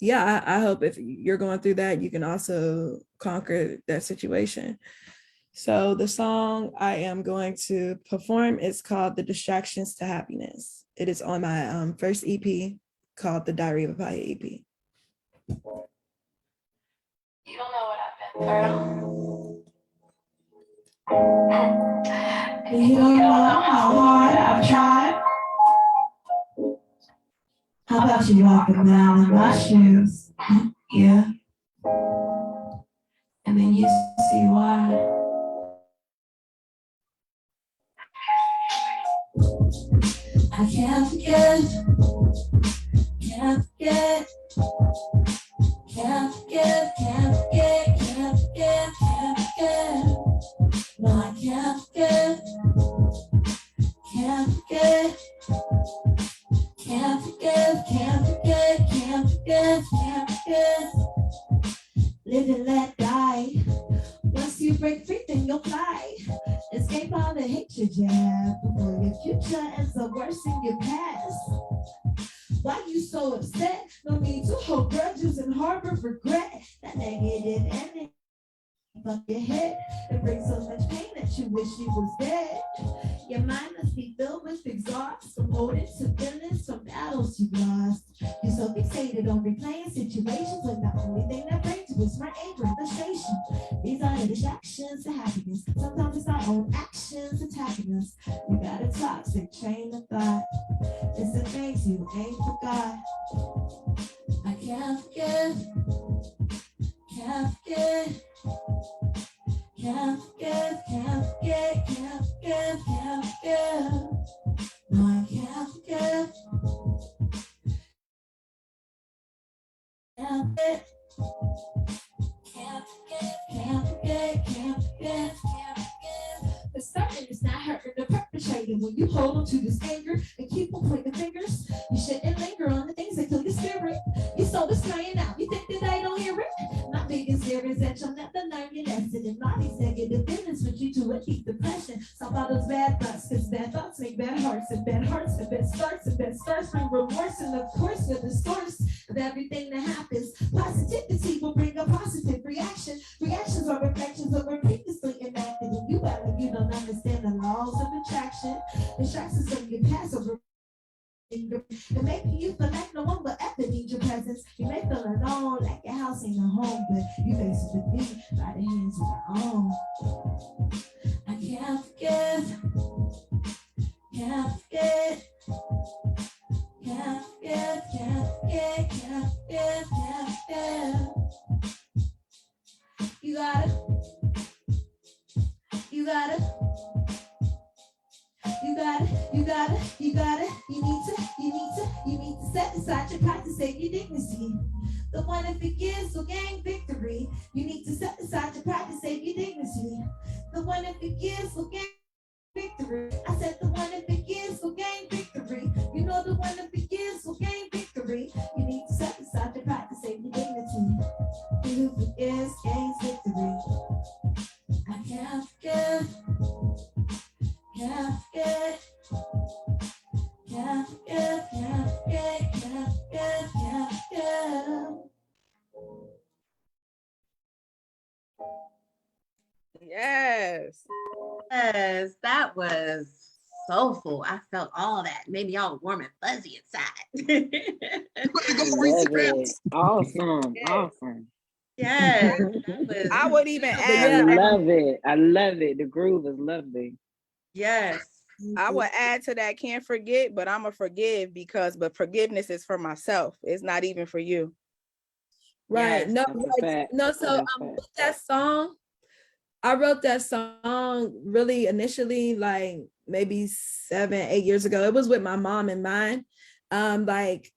I hope if you're going through that, you can also conquer that situation. So the song I am going to perform is called The Distractions to Happiness. It is on my first EP called The Diary of a Paya EP. You don't know what I've been through. You don't know how hard I've tried. How about you walk around in my shoes? Yeah. And then you see why. I can't forget, can't forget, can't forget, can't forget, can't forget, can't forget. No, I can't forget, can't forget, can't forget, can't forget, can't forget, can't forget. Live and let die. Once you break free, then you'll fly. Escape all the hatred you have before your future ends up worse in your past. Why you so upset? No need to hold grudges and harbor regret. That negative energy on your head, it brings so much pain that you wish you was dead. Your mind must be filled with exhaust from holding to feelings from battles you lost. You're so fixated on replaying situations when the only thing that brings you is more anger and frustration. These are the distractions to happiness. Sometimes it's our own actions attacking us. You got a toxic train of thought. It's the things you ain't forgot. I can't forget, can't forget, can't forget, can't forget, can't forget, can't forget. No, I can't forget, can't forget, can't forget, can't forget, can't forget, can't forget. The starting is not hurting the perpetrator when you hold on to this anger and keep on pointing fingers. You shouldn't linger on the things that kill your spirit. Your soul is crying out. You think that I don't hear it? My biggest fear is that you'll never learn your lesson. And all these negative feelings put you to a deep depression. Stop all those bad thoughts, because bad thoughts make bad hearts, and bad hearts and bad starts bring remorse, and of course you're the source of everything that happens. Positivity will bring a positive reaction. Reactions are reflections of what previously enacted, and you act like you don't understand the laws of attraction. Distractions of your past over and making you feel like no one will ever need your presence. You may feel alone, like your house ain't a home, but you face it with me by the hands of your own. I can't forget, can't forget, can't forget, can't forget, can't forget, can't forget. You gotta, you gotta, you gotta, you gotta, you gotta, you need to set aside your pride to save your dignity. The one that forgives will gain victory. You need to set aside your pride to save your dignity. The one that forgives will gain victory. I said the one that forgives will gain victory. You know the one that forgives will gain victory. You need to set aside your pride to save your dignity. He who forgives gains victory. I can't forget, can't forget, can't forget, can't forget, can't forget, can't forget. Yes. Yes, that was soulful. I felt all that. Made me all warm and fuzzy inside. I love it. Awesome. Yes. Awesome. Yes, that was, I would even But I add, yeah, love it. I love it. The groove is lovely. yes. I would add to that, can't forget, but I'm a forgive but forgiveness is for myself. It's not even for you. right. Yes. No, That's a like, fact. no, so That's a fact. with that song, I wrote that song really initially, like maybe 7-8 years ago. It was with my mom in mind. Like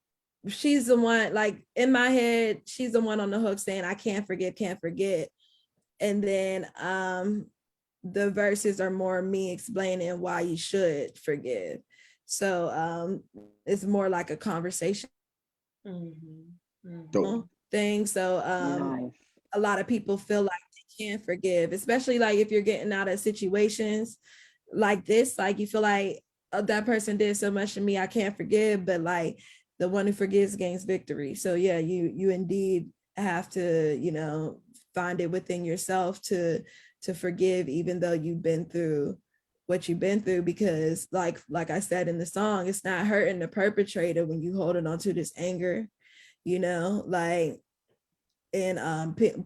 she's the one, like in my head, she's the one on the hook saying, I can't forget, can't forget. And then the verses are more me explaining why you should forgive. So it's more like a conversation Dope. thing. So Nice. a lot of people feel like they can't forgive, especially like if you're getting out of situations like this, like you feel like that person did so much to me, I can't forgive, but like the one who forgives gains victory. So yeah, you indeed have to, you know, find it within yourself to forgive, even though you've been through what you've been through, because like I said in the song, it's not hurting the perpetrator when you holding on to this anger, you know, like, and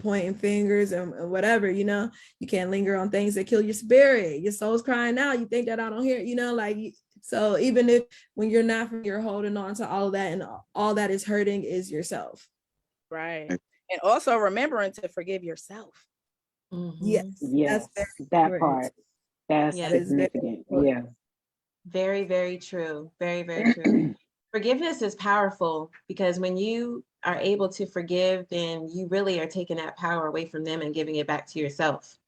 pointing fingers and whatever, you know, you can't linger on things that kill your spirit. Your soul's crying out. You think that I don't hear it, you know, like, so even if when you're not, you're holding on to all of that, and all that is hurting is yourself. Right. And also remembering to forgive yourself. Yes, Yes, that's very that important. part. That's Yeah. That is very significant. important. Yeah. Very, very true. Very, very true. Forgiveness is powerful because when you are able to forgive, then you really are taking that power away from them and giving it back to yourself.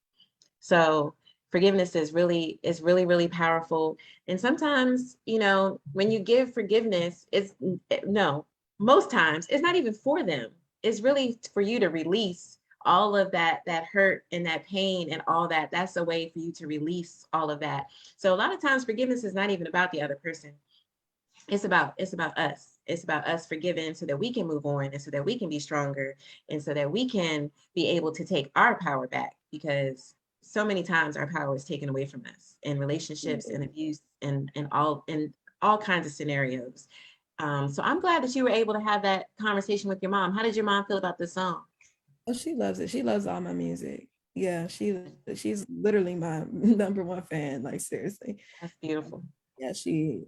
So forgiveness is really, really powerful. And sometimes, you know, when you give forgiveness, it's no, most times it's not even for them. It's really for you to release all of that hurt and that pain and all that. That's a way for you to release all of that. So a lot of times forgiveness is not even about the other person. It's about us. It's about us forgiving so that we can move on and so that we can be stronger and so that we can be able to take our power back, because so many times our power is taken away from us in relationships and abuse and all kinds of scenarios. So I'm glad that you were able to have that conversation with your mom. How did your mom feel about this song? Oh, she loves it. She loves all my music. Yeah, she's literally my number one fan. Like seriously. That's beautiful. Yeah, she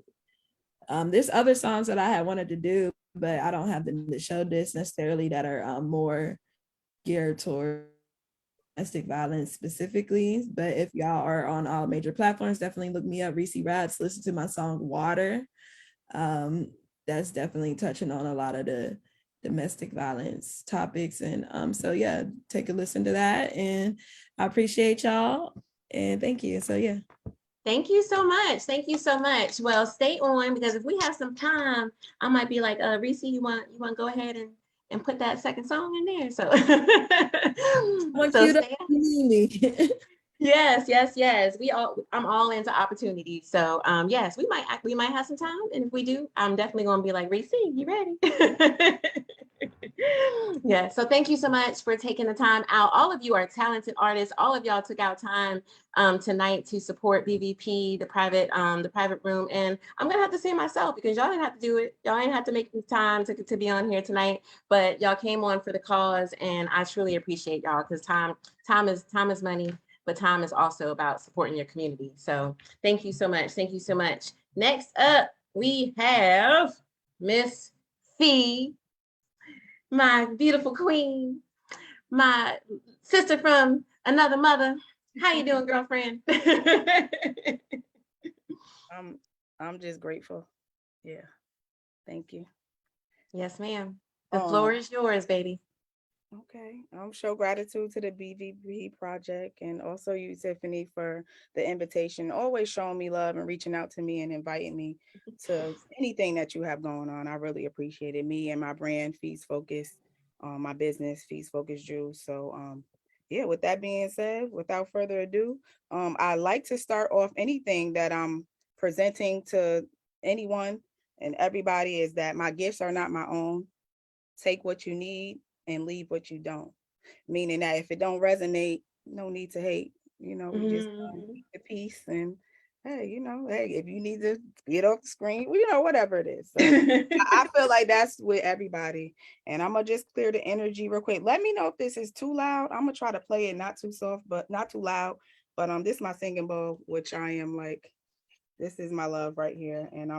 there's other songs that I had wanted to do, but I don't have the show this necessarily that are more geared toward domestic violence specifically. But if y'all are on all major platforms, definitely look me up, Reese Rats. Listen to my song Water. That's definitely touching on a lot of the domestic violence topics. And so yeah, take a listen to that. And I appreciate y'all. And thank you. So yeah. Thank you so much. Thank you so much. Well, stay on, because if we have some time, I might be like, Reese, you want to go ahead and put that second song in there. So, Want so you to stay on. me. Yes, yes, yes. I'm all into opportunities. So yes, we might have some time. And if we do, I'm definitely gonna be like, Reese, you ready? Yeah, so thank you so much for taking the time out. All of you are talented artists. All of y'all took out time tonight to support BVP, the private room. And I'm gonna have to say myself, because y'all didn't have to do it. Y'all didn't have to make the time to be on here tonight, but y'all came on for the cause, and I truly appreciate y'all, because time is money, but time is also about supporting your community. So thank you so much. Thank you so much. Next up, we have Miss Fee, my beautiful queen, my sister from another mother. How you doing, girlfriend? I'm just grateful. Yeah. Thank you. Yes, ma'am. The floor is yours, baby. Okay. Show gratitude to the BVP project, and also you, Tiffany, for the invitation, always showing me love and reaching out to me and inviting me to anything that you have going on. I really appreciate it. Me and my brand, Feast Focus, my business, Feast Focus Juice. So yeah, with that being said, without further ado, I like to start off anything that I'm presenting to anyone and everybody is that my gifts are not my own. Take what you need and leave what you don't. Meaning that if it don't resonate, no need to hate. We just keep the peace, and hey, if you need to get off the screen, whatever it is. So I feel like that's with everybody. And I'm gonna just clear the energy real quick. Let me know if this is too loud. I'm gonna try to play it not too soft, but not too loud. But this is my singing bowl, which I am like, this is my love right here. And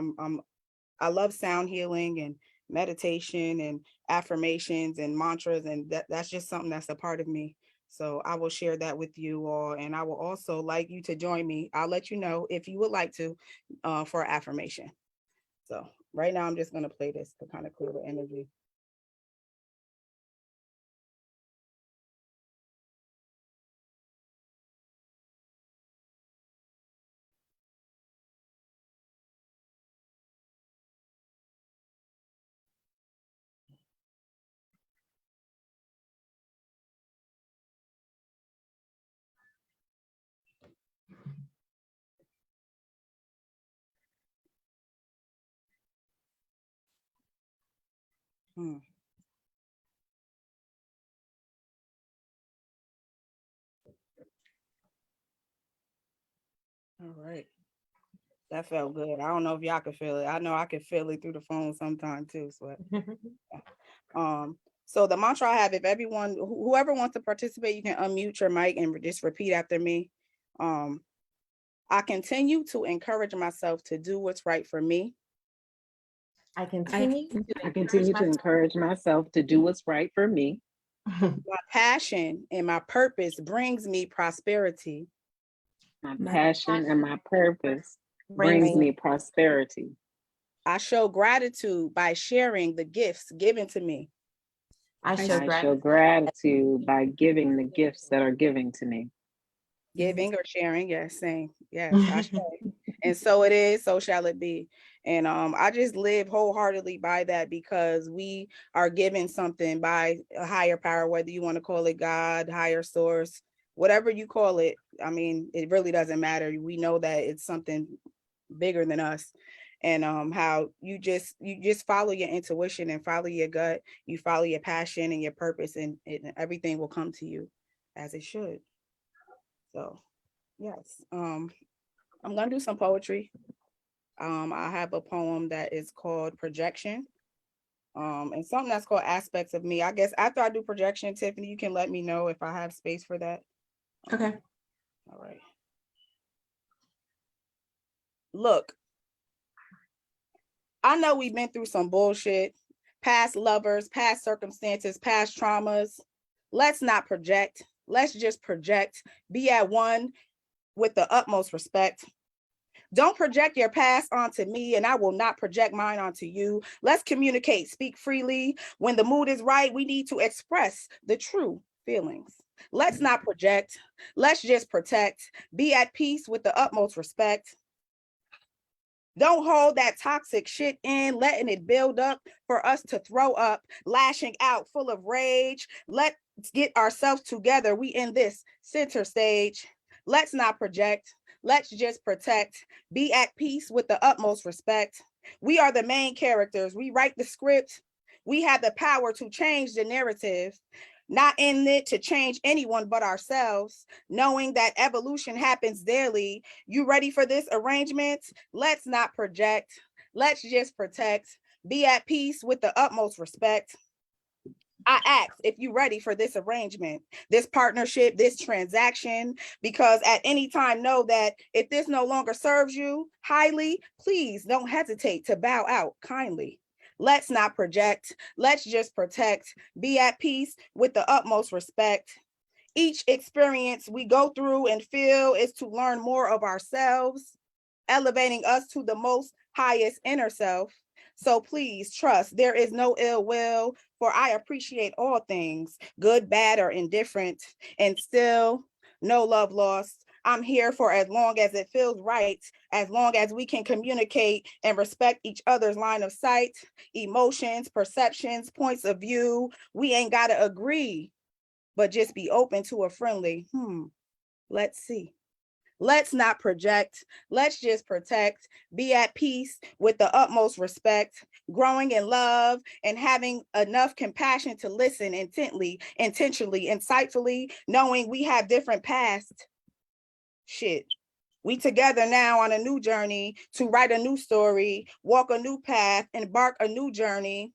I love sound healing and meditation and affirmations and mantras, and that's just something that's a part of me. So I will share that with you all, and I will also like you to join me. I'll let you know if you would like to for affirmation. So right now I'm just going to play this to kind of clear the energy. All right. That felt good. I don't know if y'all could feel it. I know I can feel it through the phone sometime too. So the mantra I have, if everyone, whoever wants to participate, you can unmute your mic and just repeat after me. I continue to encourage myself to do what's right for me. I continue to encourage myself to do what's right for me. My passion and my purpose brings me prosperity. My passion and my purpose brings me prosperity. I show gratitude by sharing the gifts given to me. I show gratitude by giving the gifts that are given to me. Giving or sharing, yes, same. Yes, I show. And so it is, so shall it be. And I just live wholeheartedly by that, because we are given something by a higher power, whether you want to call it God, higher source, whatever you call it. I mean, it really doesn't matter. We know that it's something bigger than us. And how you just follow your intuition and follow your gut, you follow your passion and your purpose, and everything will come to you as it should. So yes, I'm gonna do some poetry. I have a poem that is called Projection, and something that's called Aspects of Me. I guess after I do projection, Tiffany, you can let me know if I have space for that. Okay. All right. Look, I know we've been through some bullshit, past lovers, past circumstances, past traumas. Let's not project. Let's just project. Be at one with the utmost respect. Don't project your past onto me, and I will not project mine onto you. Let's communicate, speak freely. When the mood is right, we need to express the true feelings. Let's not project. Let's just protect. Be at peace with the utmost respect. Don't hold that toxic shit in, letting it build up for us to throw up, lashing out full of rage. Let's get ourselves together. We in this center stage. Let's not project. Let's just protect. Be at peace with the utmost respect. We are the main characters. We write the script. We have the power to change the narrative. Not in it to change anyone but ourselves, knowing that evolution happens daily. You ready for this arrangement? Let's not project. Let's just protect. Be at peace with the utmost respect. I ask if you ready for this arrangement, this partnership, this transaction, because at any time know that if this no longer serves you highly, please don't hesitate to bow out kindly. Let's not project. Let's just protect. Be at peace with the utmost respect. Each experience we go through and feel is to learn more of ourselves, elevating us to the most highest inner self. So please trust, there is no ill will, for I appreciate all things, good, bad, or indifferent, and still no love lost. I'm here for as long as it feels right, as long as we can communicate and respect each other's line of sight, emotions, perceptions, points of view. We ain't got to agree, but just be open to a friendly, let's see. Let's not project. Let's just protect. Be at peace with the utmost respect, growing in love and having enough compassion to listen intently, intentionally, insightfully, knowing we have different pasts. Shit. We together now on a new journey to write a new story, walk a new path, embark a new journey.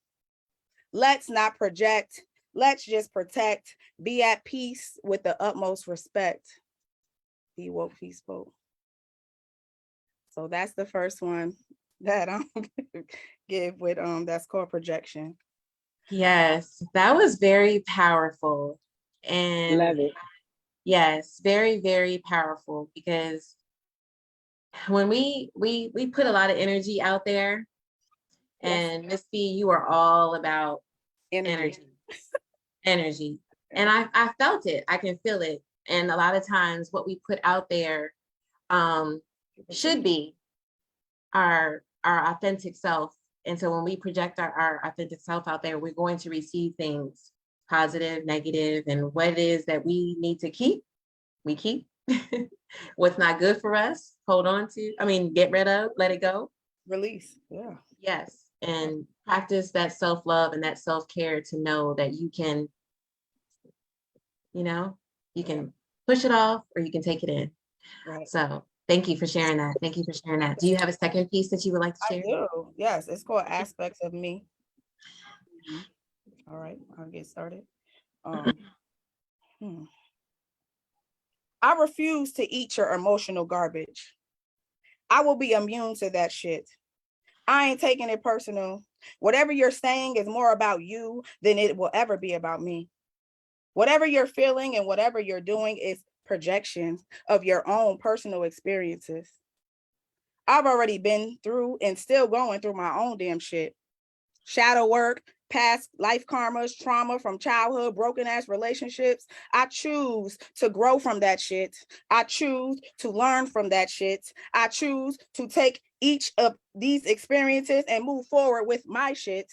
Let's not project. Let's just protect. Be at peace with the utmost respect. Be woke, be spoke. So that's the first one that I'm gonna give with that's called Projection. Yes, that was very powerful. And Love it. yes, very, very powerful, because when we put a lot of energy out there, and Miss B, you are all about energy. Energy. And I felt it. I can feel it. And a lot of times what we put out there should be our authentic self. And so when we project our authentic self out there, we're going to receive things positive, negative, and what it is that we need to keep, we keep. What's not good for us, hold on to. I mean, get rid of, let it go. Release. Yeah. Yes. And practice that self-love and that self-care to know that you can, you can push it off or you can take it in. Right. So thank you for sharing that. Thank you for sharing that. Do you have a second piece that you would like to share? I do. Yes, it's called Aspects of Me. All right, I'll get started. I refuse to eat your emotional garbage. I will be immune to that shit. I ain't taking it personal. Whatever you're saying is more about you than it will ever be about me. Whatever you're feeling and whatever you're doing is projections of your own personal experiences. I've already been through and still going through my own damn shit. Shadow work, past life karmas, trauma from childhood, broken ass relationships. I choose to grow from that shit. I choose to learn from that shit. I choose to take each of these experiences and move forward with my shit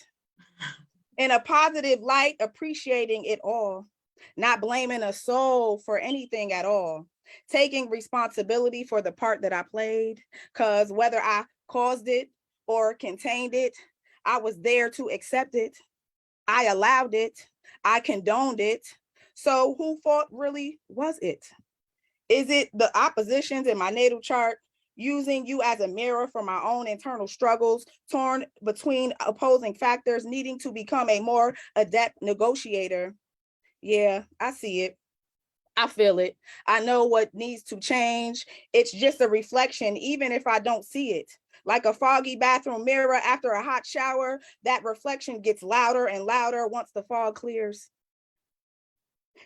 in a positive light, appreciating it all, not blaming a soul for anything at all, taking responsibility for the part that I played, because whether I caused it or contained it, I was there to accept it. I allowed it. I condoned it. So who fault really was it? Is it the oppositions in my natal chart, using you as a mirror for my own internal struggles, torn between opposing factors, needing to become a more adept negotiator? Yeah, I see it. I feel it. I know what needs to change. It's just a reflection, even if I don't see it. Like a foggy bathroom mirror after a hot shower, that reflection gets louder and louder once the fog clears.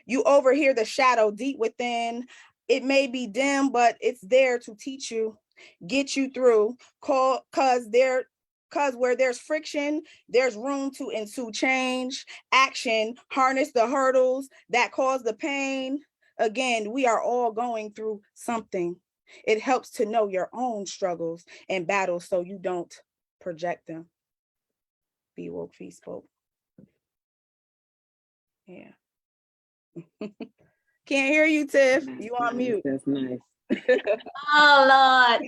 You overhear the shadow deep within. It may be dim, but it's there to teach you, get you through. Cause where there's friction, there's room to ensue change, action, harness the hurdles that cause the pain. Again, we are all going through something. It helps to know your own struggles and battles so you don't project them. Be woke, be spoke. Yeah. Can't hear you, Tiff. You on mute. That's nice. Oh Lord.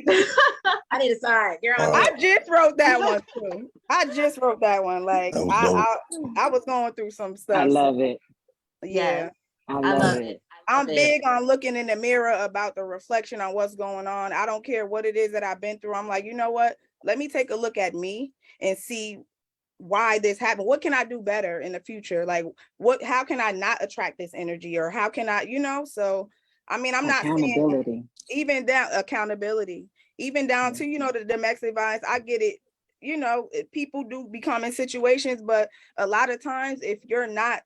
I need a sign. You're on mute. I just wrote that one too. I just wrote that one. Like That was dope. I was going through some stuff. I love it. Yeah. Yes, I I love love it. it. I'm big on looking in the mirror about the reflection on what's going on. I don't care what it is that I've been through. I'm like, you know what? Let me take a look at me and see why this happened. What can I do better in the future? Like how can I not attract this energy, or how can I, so I mean, I'm not saying Accountability. even down accountability, even down to, the domestic violence. I get it. People do become in situations, but a lot of times if you're not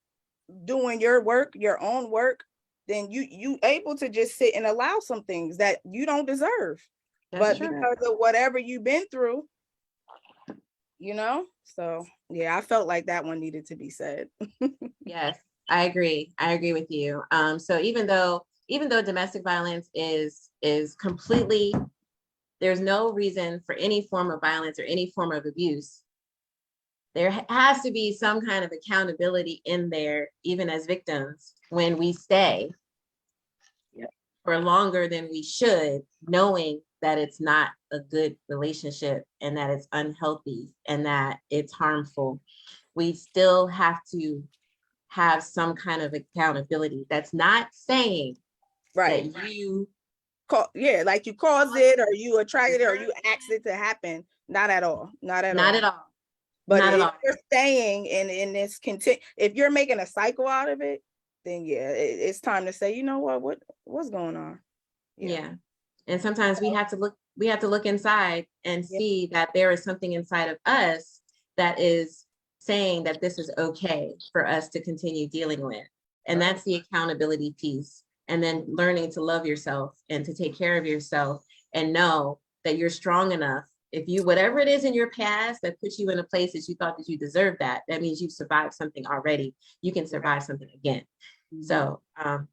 doing your work, your own work, then you able to just sit and allow some things that you don't deserve. That's But true. because of whatever you've been through, so yeah, I felt like that one needed to be said. Yes, I agree. I agree with you. So even though domestic violence is completely, there's no reason for any form of violence or any form of abuse, there has to be some kind of accountability in there, even as victims, when we stay for longer than we should, knowing that it's not a good relationship and that it's unhealthy and that it's harmful. We still have to have some kind of accountability. That's not saying Right. that you like you caused it or you attracted it or you asked it to happen. Not at all. Not at all. But not if at all. you're staying in this if you're making a cycle out of it, then yeah, it's time to say, you know what's going on. Yeah. And sometimes we have to look inside and see that there is something inside of us that is saying that this is okay for us to continue dealing with. And that's the accountability piece. And then learning to love yourself and to take care of yourself and know that you're strong enough. If you, whatever it is in your past that puts you in a place that you thought that you deserved, that means you've survived something already. You can survive something again. So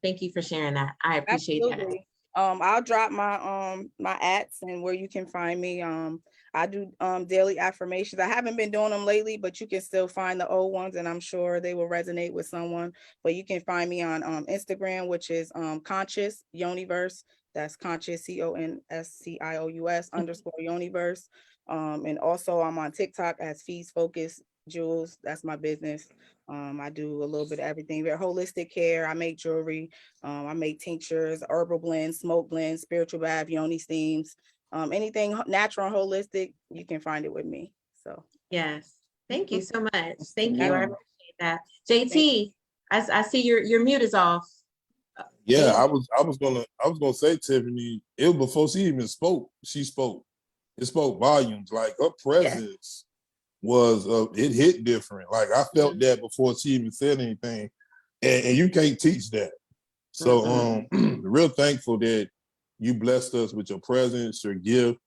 thank you for sharing that. I appreciate Absolutely. That. I'll drop my my ats and where you can find me. I do daily affirmations. I haven't been doing them lately, but you can still find the old ones and I'm sure they will resonate with someone. But you can find me on Instagram, which is Conscious Universe. That's Conscious CONSCIOUS _ Universe. And also I'm on TikTok as Fees Focus Jewels. That's my business. I do a little bit of everything. Very holistic care. I make jewelry. I make tinctures, herbal blends, smoke blends, spiritual bath, yoni steams. Anything natural and holistic, you can find it with me. So yes, thank you so much. Thank you. I appreciate that. JT, I see your mute is off. Yeah, I was gonna say, Tiffany, it was before she even spoke. She spoke. It spoke volumes. Like her presence was it hit different. Like I felt that before she even said anything. And you can't teach that. So real thankful that you blessed us with your presence, your gift,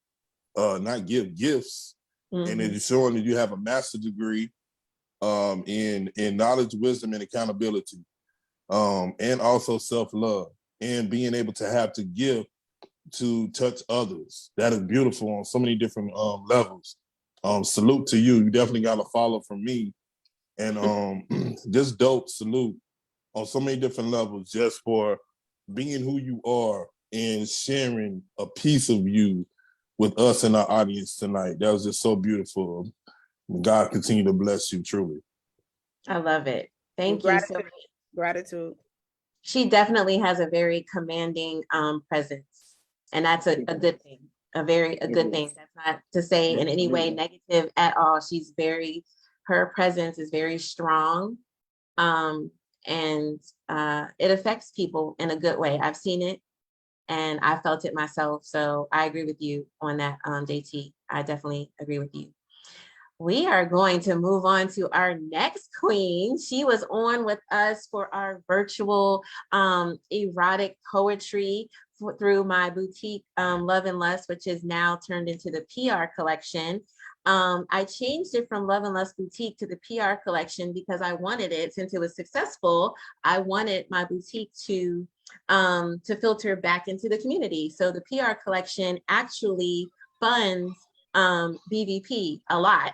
not give gifts, and Mhm. it's showing that you have a master's degree in knowledge, wisdom, and accountability, and also self-love, and being able to have to give to touch others. That is beautiful on so many different levels. Salute to you. You definitely got a follow from me, and just dope salute on so many different levels, just for being who you are and sharing a piece of you with us and our audience tonight. That was just so beautiful. God continue to bless you truly. I love it. Thank you so much. Gratitude. She definitely has a very commanding presence, and that's a good thing. A good thing. That's not to say in any way negative at all. Her presence is very strong, and it affects people in a good way. I've seen it, and I felt it myself. So I agree with you on that, JT. I definitely agree with you. We are going to move on to our next queen. She was on with us for our virtual erotic poetry through my boutique, Love and Lust, which is now turned into the PR collection. I changed it from Love and Lust Boutique to the PR collection because I wanted it, since it was successful, I wanted my boutique to filter back into the community. So the PR collection actually funds BVP a lot,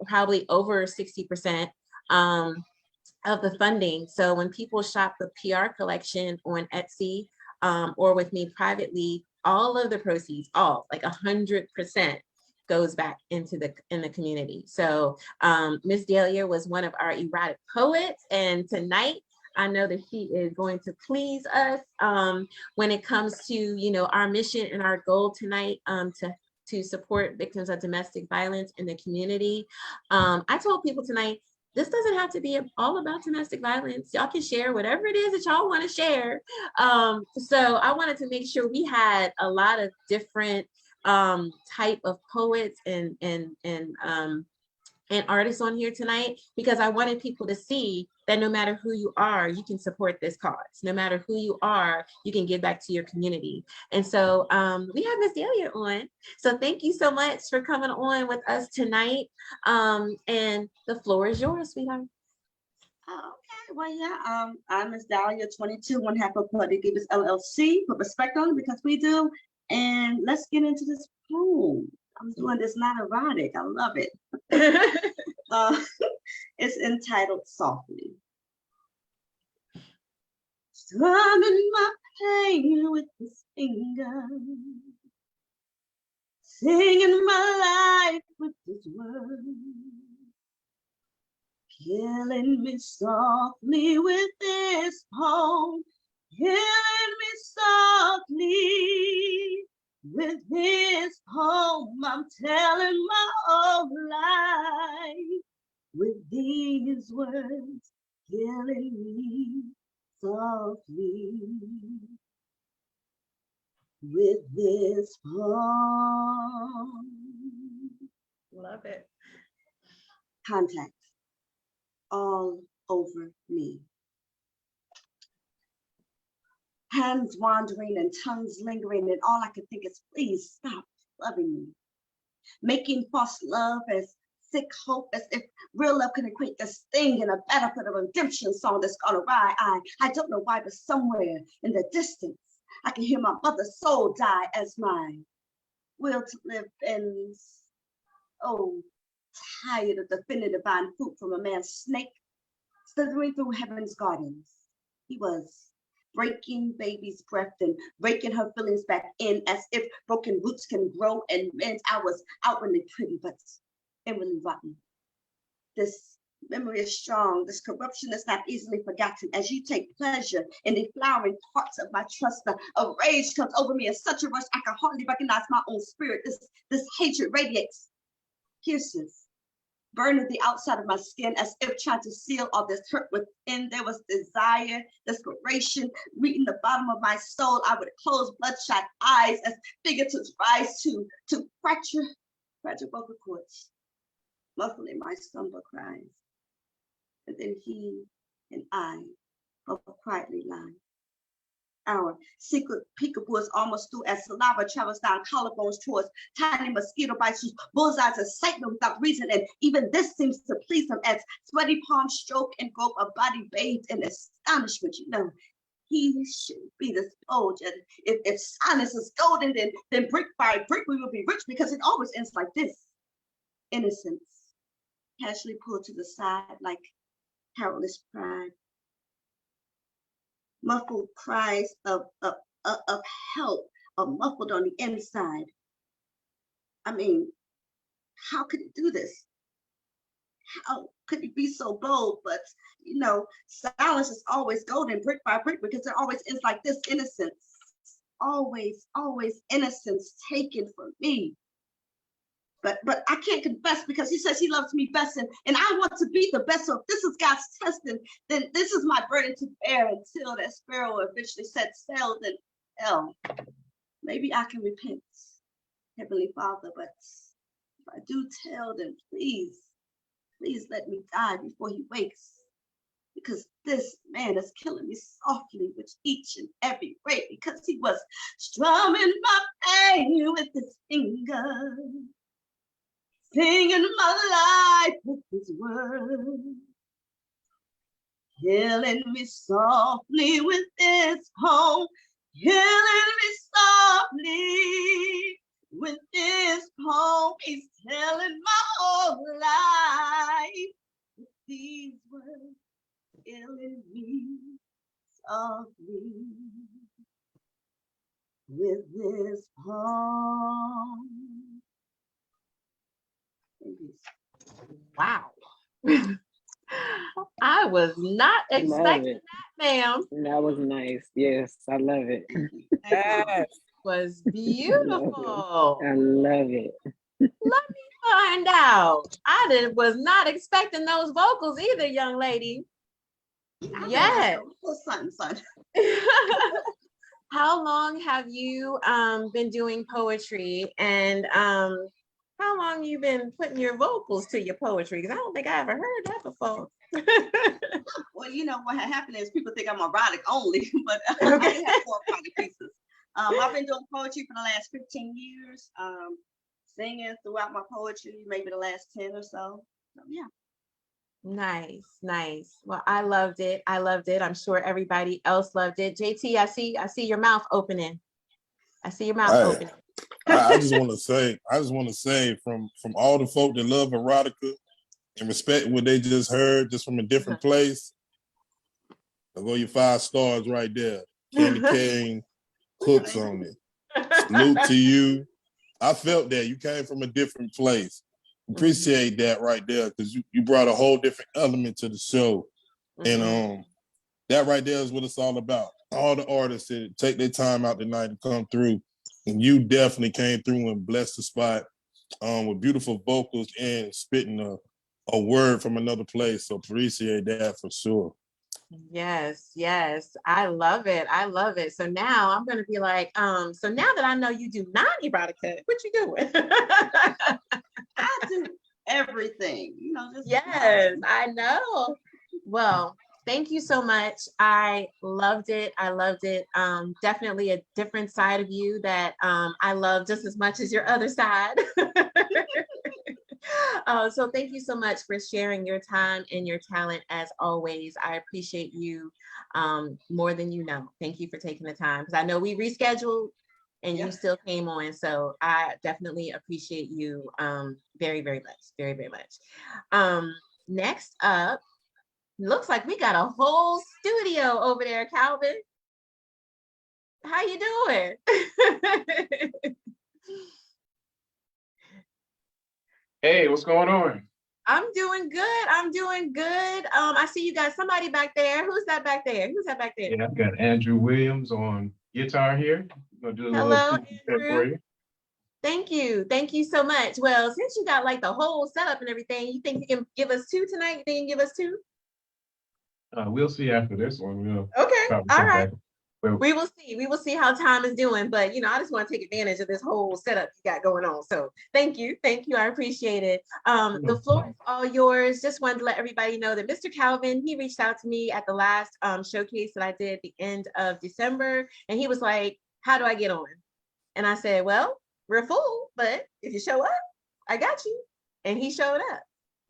probably over 60% of the funding. So when people shop the PR collection on Etsy or with me privately, all of the proceeds, like 100%, goes back into the community. So Miss Dahlia was one of our erotic poets, and tonight I know that she is going to please us when it comes to our mission and our goal tonight, to support victims of domestic violence in the community. I told people tonight, this doesn't have to be all about domestic violence. Y'all can share whatever it is that y'all want to share. So I wanted to make sure we had a lot of different type of poets and artists on here tonight, because I wanted people to see that no matter who you are, you can support this cause. No matter who you are, you can give back to your community. And so we have Miss Dahlia on. So thank you so much for coming on with us tonight. And the floor is yours, sweetheart. Okay, well, yeah, I'm Miss Dahlia, 22, one half of Bloody Givers LLC. Put respect on it because we do. And let's get into this poem. I'm doing this not erotic. I love it. It's entitled Softly. Strumming my pain with his finger, singing my life with his words, killing me softly with this poem, killing me softly with this poem. I'm telling my whole life with these words, killing me softly with this poem. Love it. Contact all over me. Hands wandering and tongues lingering, and all I could think is, please stop loving me. Making false love as sick hope, as if real love can equate this thing in a battlefield of a redemption song that's gone awry. I don't know why, but somewhere in the distance, I can hear my mother's soul die as my will to live ends. Oh, tired of defending divine fruit from a man's snake, slithering through heaven's gardens. He was breaking baby's breath and breaking her feelings back in, as if broken roots can grow and mend. I was outwardly pretty, but inwardly rotten. This memory is strong. This corruption is not easily forgotten. As you take pleasure in the flowering parts of my trust, a rage comes over me in such a rush I can hardly recognize my own spirit. This hatred radiates, pierces, burning the outside of my skin as if trying to seal all this hurt within. There was desire, desperation, reaching the bottom of my soul. I would close bloodshot eyes as fingertips rise to fracture vocal cords, muffling my slumber cries. And then he and I both quietly lie, hour. Secret peekaboo is almost through as saliva travels down collarbones towards tiny mosquito bites whose bullseyes excite them without reason. And even this seems to please them as sweaty palms stroke and grope a body bathed in astonishment. You know, he should be the spoiled. And if silence is golden, then brick by brick we will be rich, because it always ends like this. Innocence, casually pulled to the side like powerless pride. Muffled cries of help are muffled on the inside. I mean, how could he do this? How could he be so bold? But, you know, silence is always golden, brick by brick, because it always ends like this. Innocence, always innocence taken from me. But I can't confess, because he says he loves me best, and I want to be the best. So if this is God's testing, then this is my burden to bear until that sparrow eventually sets sail. Then hell, maybe I can repent, Heavenly Father. But if I do tell, then please let me die before he wakes, because this man is killing me softly with each and every break, because he was strumming my pain with his fingers, singing my life with his words, killing me softly with his poem, killing me softly with his poem. He's telling my whole life with these words, killing me softly with his poem. Wow. I was not expecting that, ma'am. That was nice. Yes, I love it. Yes. Was beautiful. I love it. Let me find out. Was not expecting those vocals either, young lady. Yes. Son. How long have you been doing poetry, and how long you been putting your vocals to your poetry? Because I don't think I ever heard that before. Well, you know what happened is people think I'm erotic only, but I Okay. have 4 erotic pieces. I've been doing poetry for the last 15 years, singing throughout my poetry, maybe the last 10 or so. So yeah. Nice. Well, I loved it. I'm sure everybody else loved it. JT, I see your mouth opening. Opening. I just want to say from all the folk that love erotica and respect what they just heard, just from a different place, I'll go your 5 stars right there. Candy cane cooks on it. Salute to you. I felt that you came from a different place. Appreciate that right there, because you brought a whole different element to the show. And that right there is what it's all about. All the artists that take their time out tonight to come through, and you definitely came through and blessed the spot with beautiful vocals and spitting a word from another place. So appreciate that for sure. Yes. I love it. So now I'm gonna be like, so now that I know you do non-erotica, what you doing? I do everything, you know. Just Yes, I know. Well, thank you so much. I loved it. Definitely a different side of you that I love just as much as your other side. So thank you so much for sharing your time and your talent as always. I appreciate you more than you know. Thank you for taking the time, because I know we rescheduled and you still came on. So I definitely appreciate you very, very much. Next up, looks like we got a whole studio over there, Calvin. How you doing? Hey, what's going on? I'm doing good. I see you got somebody back there. Who's that back there? Yeah, I've got Andrew Williams on guitar here. I'm gonna do a Hello, little step for Andrew. you. Thank you so much. Well, since you got like the whole setup and everything, you think you can give us 2 tonight? You think you can give us 2? We'll see after this one. We'll Okay, probably all come right. back. Well, we will see. We will see how time is doing. But I just want to take advantage of this whole setup you got going on. So thank you. Thank you. I appreciate it. The floor is all yours. Just wanted to let everybody know that Mr. Calvin, he reached out to me at the last showcase that I did at the end of December. And he was like, how do I get on? And I said, well, we're full, but if you show up, I got you. And he showed up,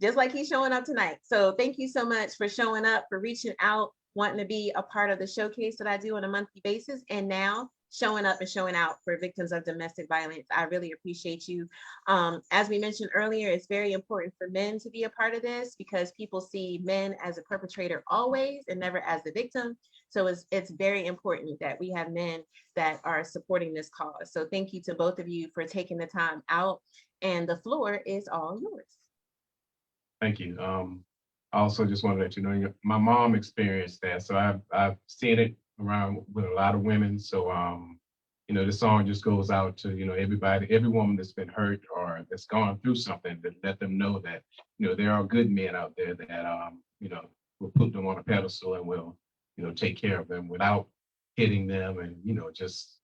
just like he's showing up tonight. So thank you so much for showing up, for reaching out, wanting to be a part of the showcase that I do on a monthly basis, and now showing up and showing out for victims of domestic violence. I really appreciate you. As we mentioned earlier, it's very important for men to be a part of this because people see men as a perpetrator always and never as the victim. So it's very important that we have men that are supporting this cause. So thank you to both of you for taking the time out, and the floor is all yours. thank you. I also just want to let you know, my mom experienced that, so I've seen it around with a lot of women. So this song just goes out to everybody, every woman that's been hurt or that's gone through something, to let them know that there are good men out there that will put them on a pedestal and will take care of them without hitting them, and just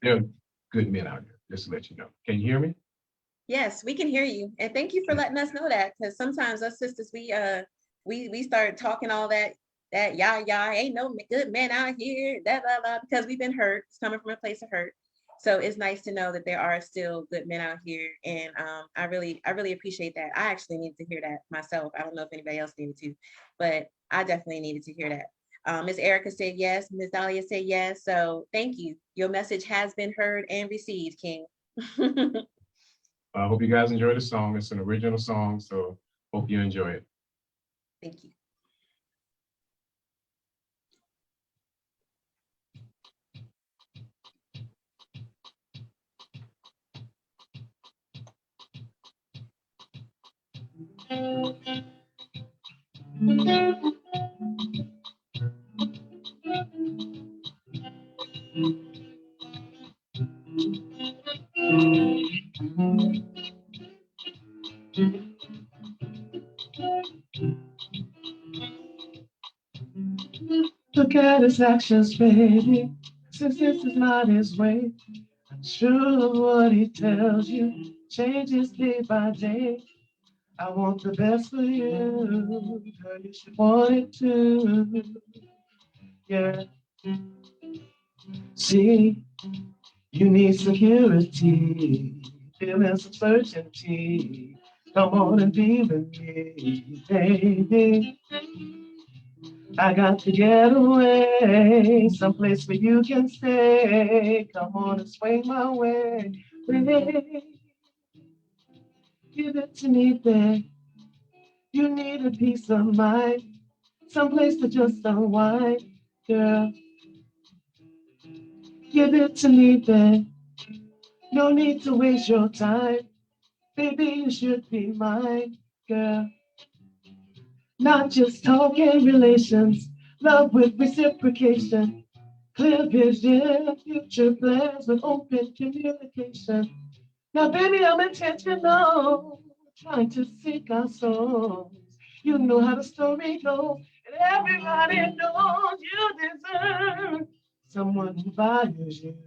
there are good men out there. Just to let you know. Can you hear me? Yes, we can hear you. And thank you for letting us know that, because sometimes us sisters, we start talking all that y'all ain't no good men out here, because we've been hurt. It's coming from a place of hurt. So it's nice to know that there are still good men out here. And I really appreciate that. I actually needed to hear that myself. I don't know if anybody else needed to, but I definitely needed to hear that. Ms. Erica said yes, Ms. Dahlia said yes. So thank you. Your message has been heard and received, King. I hope you guys enjoy the song. It's an original song, so hope you enjoy it. Thank you. Look at his actions, baby, since this is not his way. I'm sure of what he tells you changes day by day. I want the best for you, girl, you should want it too. Yeah, see, you need security, feeling some certainty. Come on and be with me, baby. I got to get away, someplace where you can stay. Come on and swing my way, baby. Give it to me, babe. You need a peace of mind, someplace to just unwind, girl. Give it to me, babe. No need to waste your time, baby. You should be mine, girl. Not just talking relations, love with reciprocation. Clear vision, future plans with open communication. Now, baby, I'm intentional, trying to seek our souls. You know how the story goes, and everybody knows you deserve someone who values you,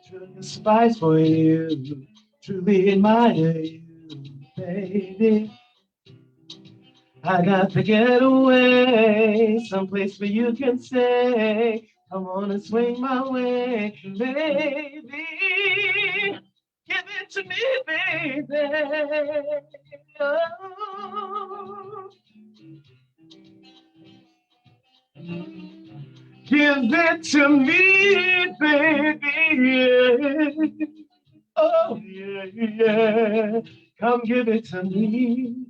truly aspires for you, truly admire you, baby. I got to get away, someplace where you can say, come on and swing my way, baby. Give it to me, baby. Oh. Give it to me, baby. Yeah. Oh, yeah, yeah. Come give it to me.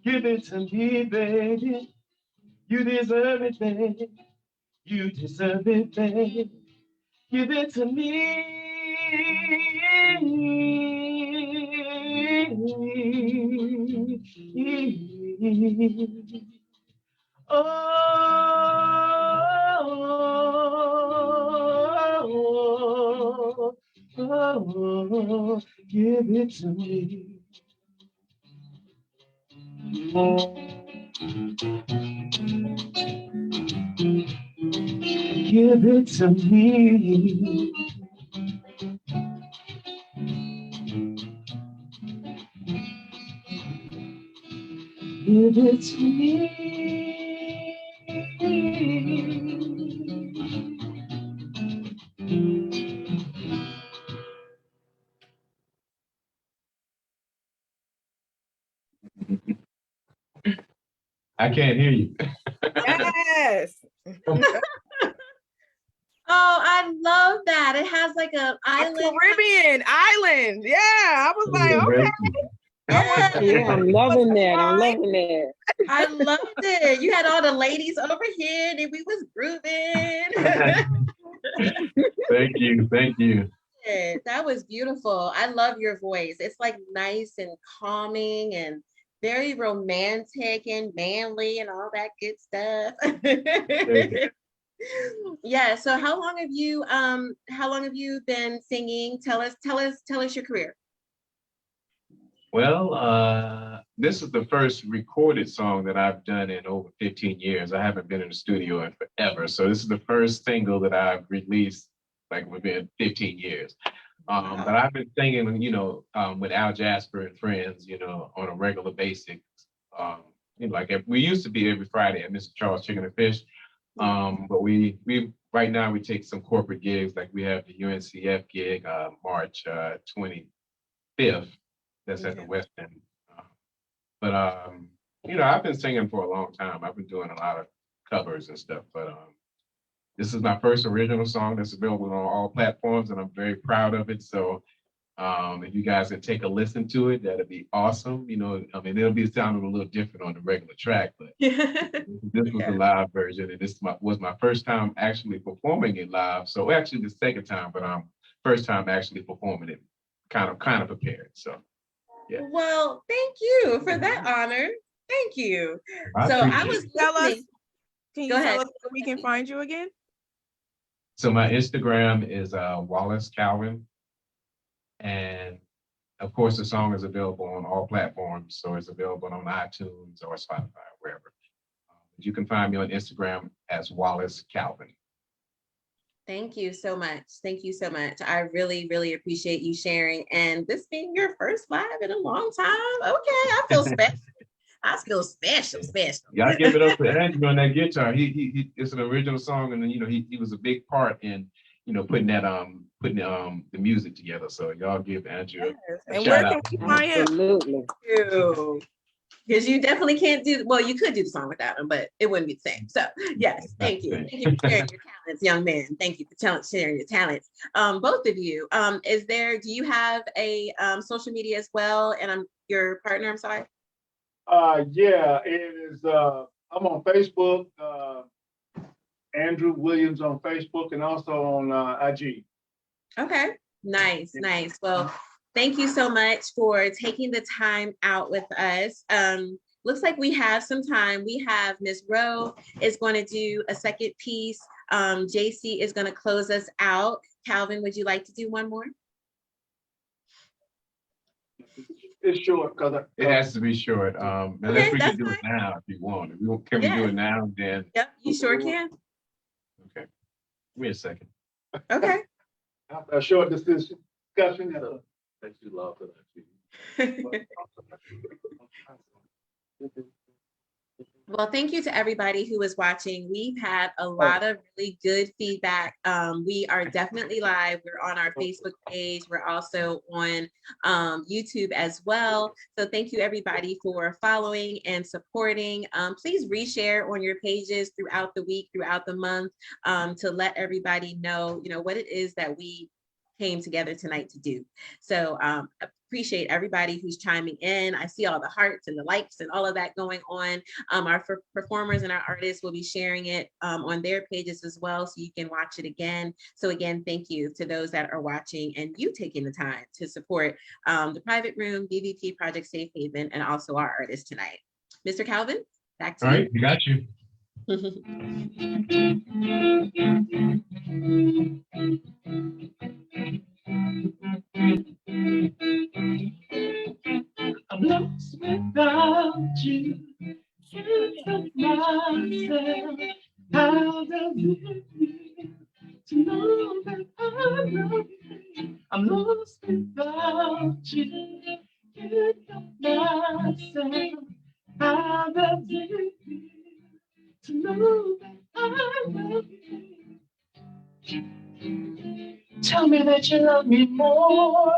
Give it to me, baby. You deserve it, baby. You deserve it, baby. Give it to me. Oh, oh, give it to me. Give it to me. Give it to me. I can't hear you. Yes. Oh, I love that. It has like a island. Caribbean island. Yeah. I was like, okay. Yeah, I'm loving that. I'm loving that. I loved it. You had all the ladies over here and we was grooving. Thank you. Thank you. That was beautiful. I love your voice. It's like nice and calming and very romantic and manly and all that good stuff. Yeah. So how long have you been singing? Tell us your career. Well, this is the first recorded song that I've done in over 15 years. I haven't been in the studio in forever. So this is the first single that I've released like within 15 years. But I've been singing, with Al Jasper and friends, on a regular basis. We used to be every Friday at Mr. Charles Chicken and Fish. But we right now we take some corporate gigs, like we have the UNCF gig March 25th. That's at the West End. I've been singing for a long time. I've been doing a lot of covers and stuff, but this is my first original song that's available on all platforms, and I'm very proud of it. So if you guys can take a listen to it, that'd be awesome. It'll be sounding a little different on the regular track, but this was the live version, and this was my first time actually performing it live. So actually the second time, but first time actually performing it, kind of prepared. So. Yeah. Well, thank you for that honor. Thank you. I was listening. Can you tell us where we can find you again? So my Instagram is Wallace Calvin. And of course, the song is available on all platforms. So it's available on iTunes or Spotify, wherever. You can find me on Instagram as Wallace Calvin. Thank you so much. Thank you so much. I really, really appreciate you sharing. And this being your first live in a long time. Okay, I feel special. I feel special. Y'all give it up for Andrew on that guitar. He it's an original song, and then he was a big part in putting that the music together. So y'all give Andrew a shout out. Absolutely. Because you definitely can't you could do the song without him, but it wouldn't be the same. So yes, thank you. Thank you for sharing your talents, young man. Thank you for sharing your talents. Both of you. Do you have a social media as well? And I'm your partner, I'm sorry. Yeah, it is I'm on Facebook, Andrew Williams on Facebook, and also on IG. Okay, nice. Well, thank you so much for taking the time out with us. Looks like we have some time. We have Ms. Rowe is going to do a second piece. JC is going to close us out. Calvin, would you like to do one more? It's short because it has to be short. Unless we can do it now if you want. Can we do it now? Then yep, you sure can. Okay, give me a second. Okay. After a short discussion. That you love that. Well, thank you to everybody who was watching. We've had a lot of really good feedback. We are definitely live. We're on our Facebook page. We're also on YouTube as well. So thank you everybody for following and supporting. Please reshare on your pages throughout the week, throughout the month, to let everybody know, what it is that we came together tonight to do. So appreciate everybody who's chiming in. I see all the hearts and the likes and all of that going on. Our performers and our artists will be sharing it on their pages as well, so you can watch it again. So again, thank you to those that are watching and you taking the time to support the Private Room, BVP, Project Safe Haven, and also our artists tonight. Mr. Calvin, back to you. All right, we got you. I'm lost without you. Can't help myself. How does it feel? myself. How does it feel to know that I love you? Tell me that you love me more,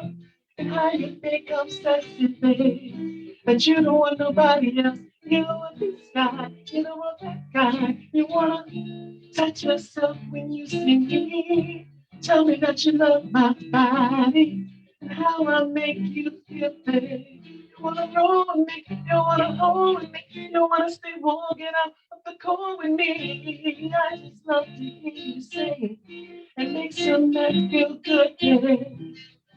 and how you think I'm sexy, babe. That you don't want nobody else. You don't want this guy, you don't want that guy. You wanna touch yourself when you see me. Tell me that you love my body and how I make you feel, babe. You wanna roll with me, you wanna hold with me, you wanna stay warm, get out of the cold with me. I just love to hear you say it. It makes your man feel good, yeah.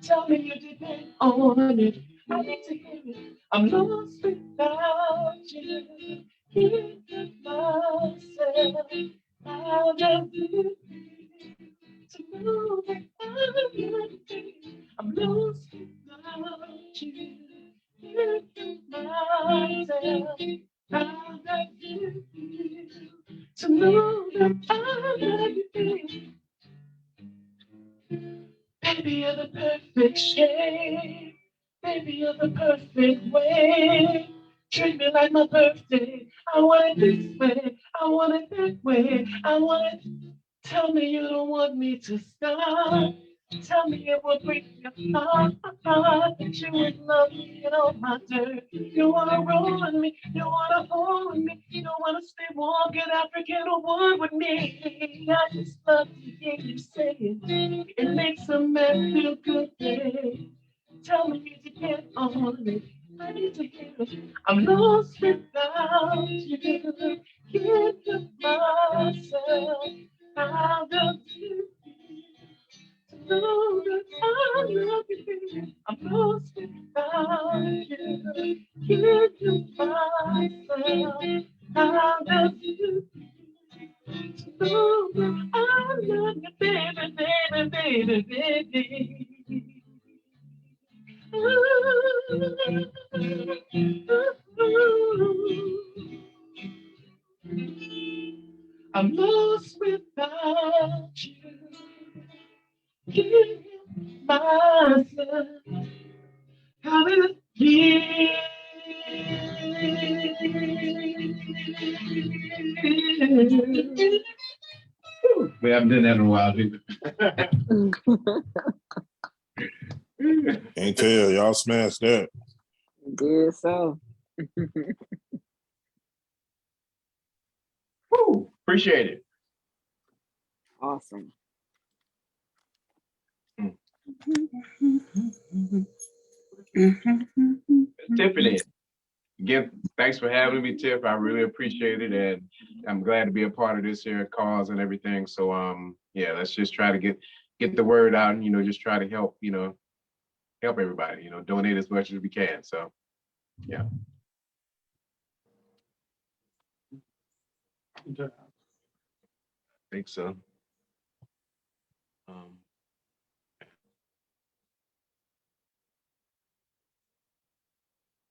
Tell me you depend on it. I need to hear it. I'm lost without you. Give myself. How does it feel to know that I'm not you? I'm lost without you. Give myself. How does it feel to know that I'm not you? Baby, you're the perfect shape. Baby, you're the perfect way. Treat me like my birthday. I want it this way. I want it that way. I want it. Tell me you don't want me to stop. Tell me it would break your heart that you would love me and all my dirt. You wanna roll with me, you wanna hold with me, you wanna stay warm, get African or wood with me. I just love to hear you say it. It makes a man feel good, babe. Tell me to get on it. I need to hear it. I'm lost without you. Give to myself. How does it feel to know that I love you? I'm lost without you. Give to myself. How does it feel to know that I love you, baby, baby, baby, baby? I'm lost without you. Give myself. How did it feel? We haven't done that in a while, either. Can't tell. Y'all smashed that. Good, so. Woo, appreciate it. Awesome. Tiffany, again, thanks for having me, Tiff. I really appreciate it, and I'm glad to be a part of this here cause and everything. So, yeah, let's just try to get the word out, and just try to help, help everybody. Donate as much as we can. So, yeah. I think so.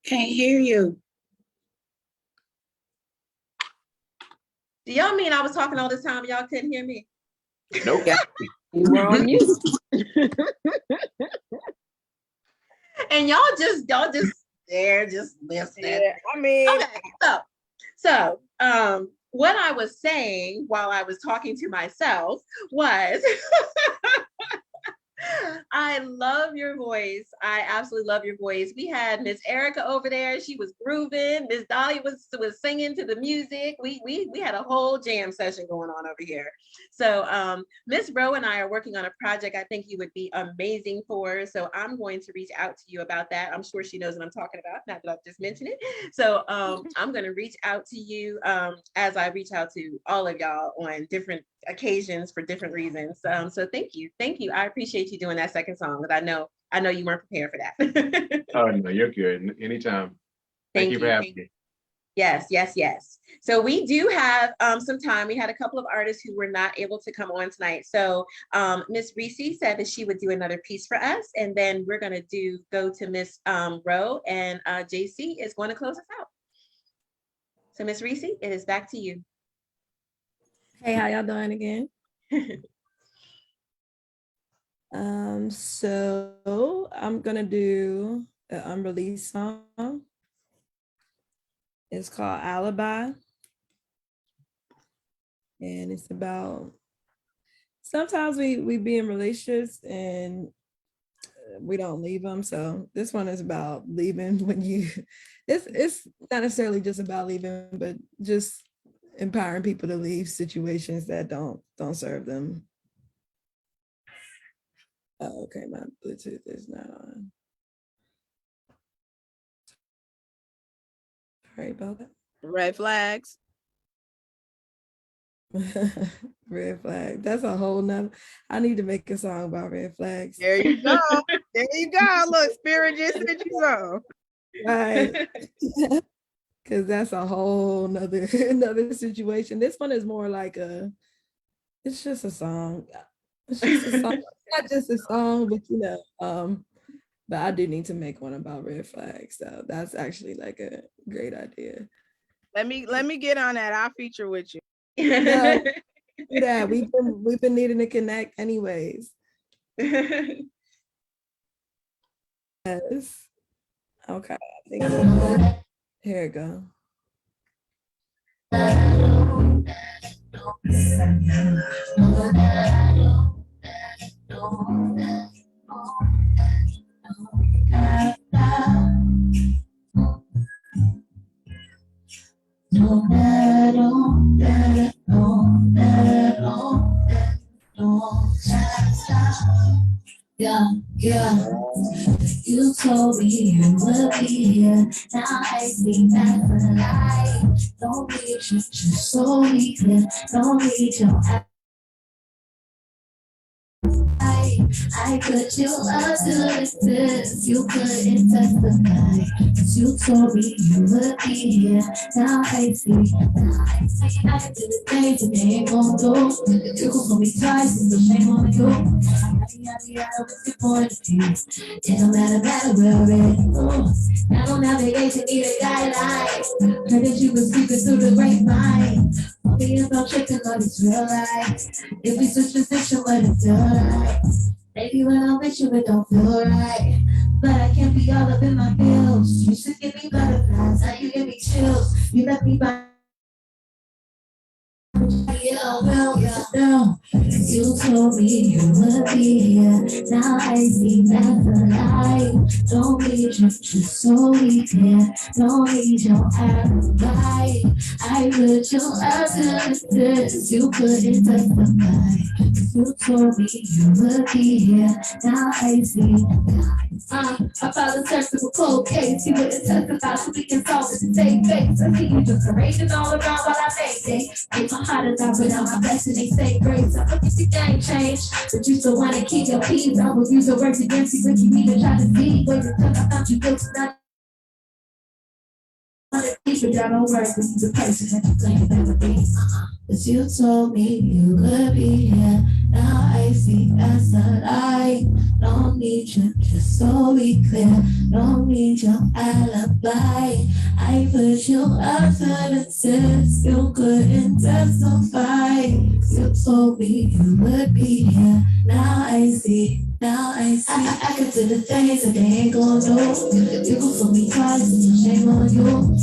Can't hear you. Do y'all mean I was talking all this time? Y'all couldn't hear me? Nope. You were on mute. And y'all just there, just listening. Yeah, I mean, okay, so what I was saying while I was talking to myself was I love your voice. I absolutely love your voice. We had Miss Erica over there. She was grooving. Miss Dolly was singing to the music. We had a whole jam session going on over here. So Miss Rowe and I are working on a project I think you would be amazing for. So I'm going to reach out to you about that. I'm sure she knows what I'm talking about, not that I've just mentioned it. So I'm going to reach out to you as I reach out to all of y'all on different occasions for different reasons. So thank you. I appreciate you doing that second song, because I know you weren't prepared for that. Oh, no, you're good. Anytime. Thank you for having me. Yes. So we do have some time. We had a couple of artists who were not able to come on tonight. So Miss Reese said that she would do another piece for us, and then we're going to go to Miss Rowe, and JC is going to close us out. So Miss Reese, it is back to you. Hey, how y'all doing again? So I'm gonna do an unreleased song. It's called Alibi. And it's about sometimes we be in relationships and we don't leave them. So this one is about leaving when you, it's not necessarily just about leaving, but just empowering people to leave situations that don't serve them. Oh, okay, my Bluetooth is not on. Sorry about that. Red flags. Red flag. That's a whole nother. I need to make a song about red flags. There you go. There you go. Look, Spirit just sent you some. Right. Because that's a whole nother another situation. This one is more like it's just a song. It's just a song. Not just a song, but you know, but I do need to make one about red flags. So that's actually like a great idea. Let me get on that. I'll feature with you. No, do that. We've been needing to connect anyways. Yes. Okay. I think here we go. Yeah, you told me you would be here. Now I see that's a lie. Don't need you, just so we clear. Don't need your I put you up to this. You couldn't testify. You told me you would be here. Now I see. I can do the things that they ain't gon' do. If you gon' me twice, it's a shame on you. I what's your point of view? It don't matter where we're at. Now on navigation, need a guideline. Heard that you was speaking through the grapevine. Being about checking on this real life. If we switch position, what it feel like? Maybe when I'm with you, it don't feel right. But I can't be all up in my bills. You used to give me butterflies, now you give me chills. You left me by. No, you told me you would be here. Now I see that's a lie. Don't need you, just so we clear. Don't need your alibi. I put you up to this. You couldn't testify. You told me you would be here. Now I see. I filed a testicle cold case. You wouldn't testify, so we can solve it and save face. I see you just parading all around while I make it. Ain't my heart is out without my blessing, they say grace. I look at the game change, but you still wanna keep your peace. I will use the words against you, but you need to try to see. Wait until I thought you built not. But y'all don't work with the person that you claim that would be. But you told me you would be here. Now I see that's a lie. Don't need you, just so we clear. Don't need your alibi. I put you up to the test. You couldn't testify. You told me you would be here. Now I see. I could do the things that they ain't gon' do. You gon' fool me twice, it's a shame on you.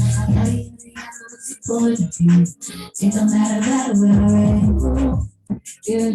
It don't matter where we're at. Yeah.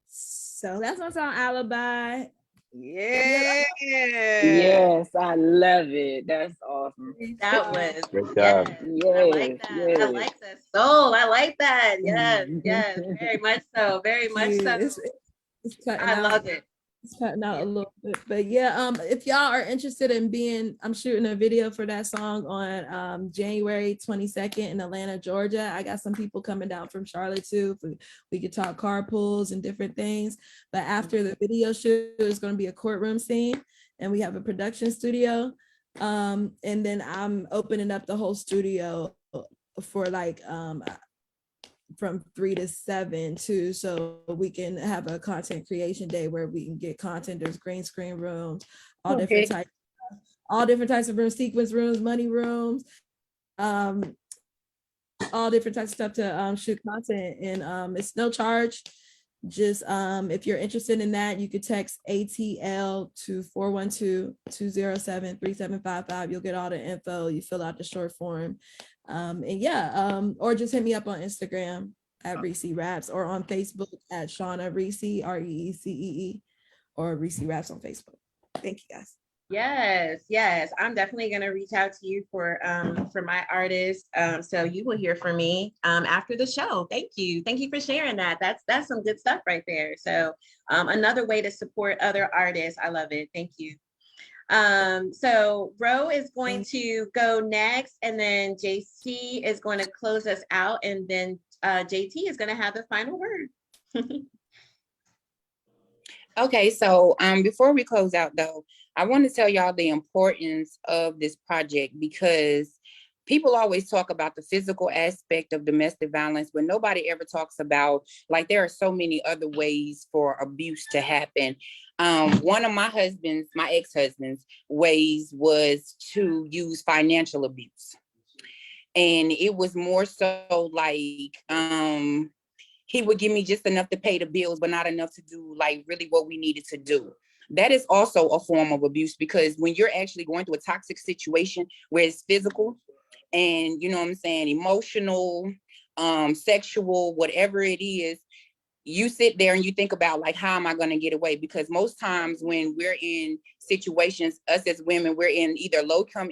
So that's my song Alibi. Yeah. Yes, I love it. That's awesome. That was Great yes. job. I like that. Yes. I like that soul. I like that. Yes, very much so. Very much so. It's cutting I out. love it. It's cutting out a little bit, but yeah. If y'all are interested in I'm shooting a video for that song on January 22nd in Atlanta, Georgia. I got some people coming down from Charlotte too. We could talk carpools and different things. But after the video shoot, it's going to be a courtroom scene, and we have a production studio. And then I'm opening up the whole studio for like from 3 to 7 too, so we can have a content creation day where we can get content. There's green screen rooms, all different types of rooms, sequence rooms, money rooms, all different types of stuff to shoot content. And it's no charge. Just if you're interested in that, you could text ATL to 412-207-3755. You'll get all the info. You fill out the short form. And yeah, or just hit me up on Instagram at Reese Raps, or on Facebook at Shauna Reese, REECEE, or Reese Raps on Facebook. Thank you guys. Yes. I'm definitely gonna reach out to you for my artist. So you will hear from me after the show. Thank you for sharing that. That's some good stuff right there. So another way to support other artists. I love it. Thank you. So Ro is going to go next, and then JC is going to close us out, and then JT is going to have the final word. Okay, so before we close out though, I want to tell y'all the importance of this project, because people always talk about the physical aspect of domestic violence, but nobody ever talks about, like, there are so many other ways for abuse to happen. One of my ex-husband's ways was to use financial abuse. And it was more so like, he would give me just enough to pay the bills, but not enough to do like really what we needed to do. That is also a form of abuse, because when you're actually going through a toxic situation where it's physical and, you know what I'm saying, emotional, sexual, whatever it is, you sit there and you think about, like, how am I going to get away? Because most times when we're in situations, us as women, we're in either low-income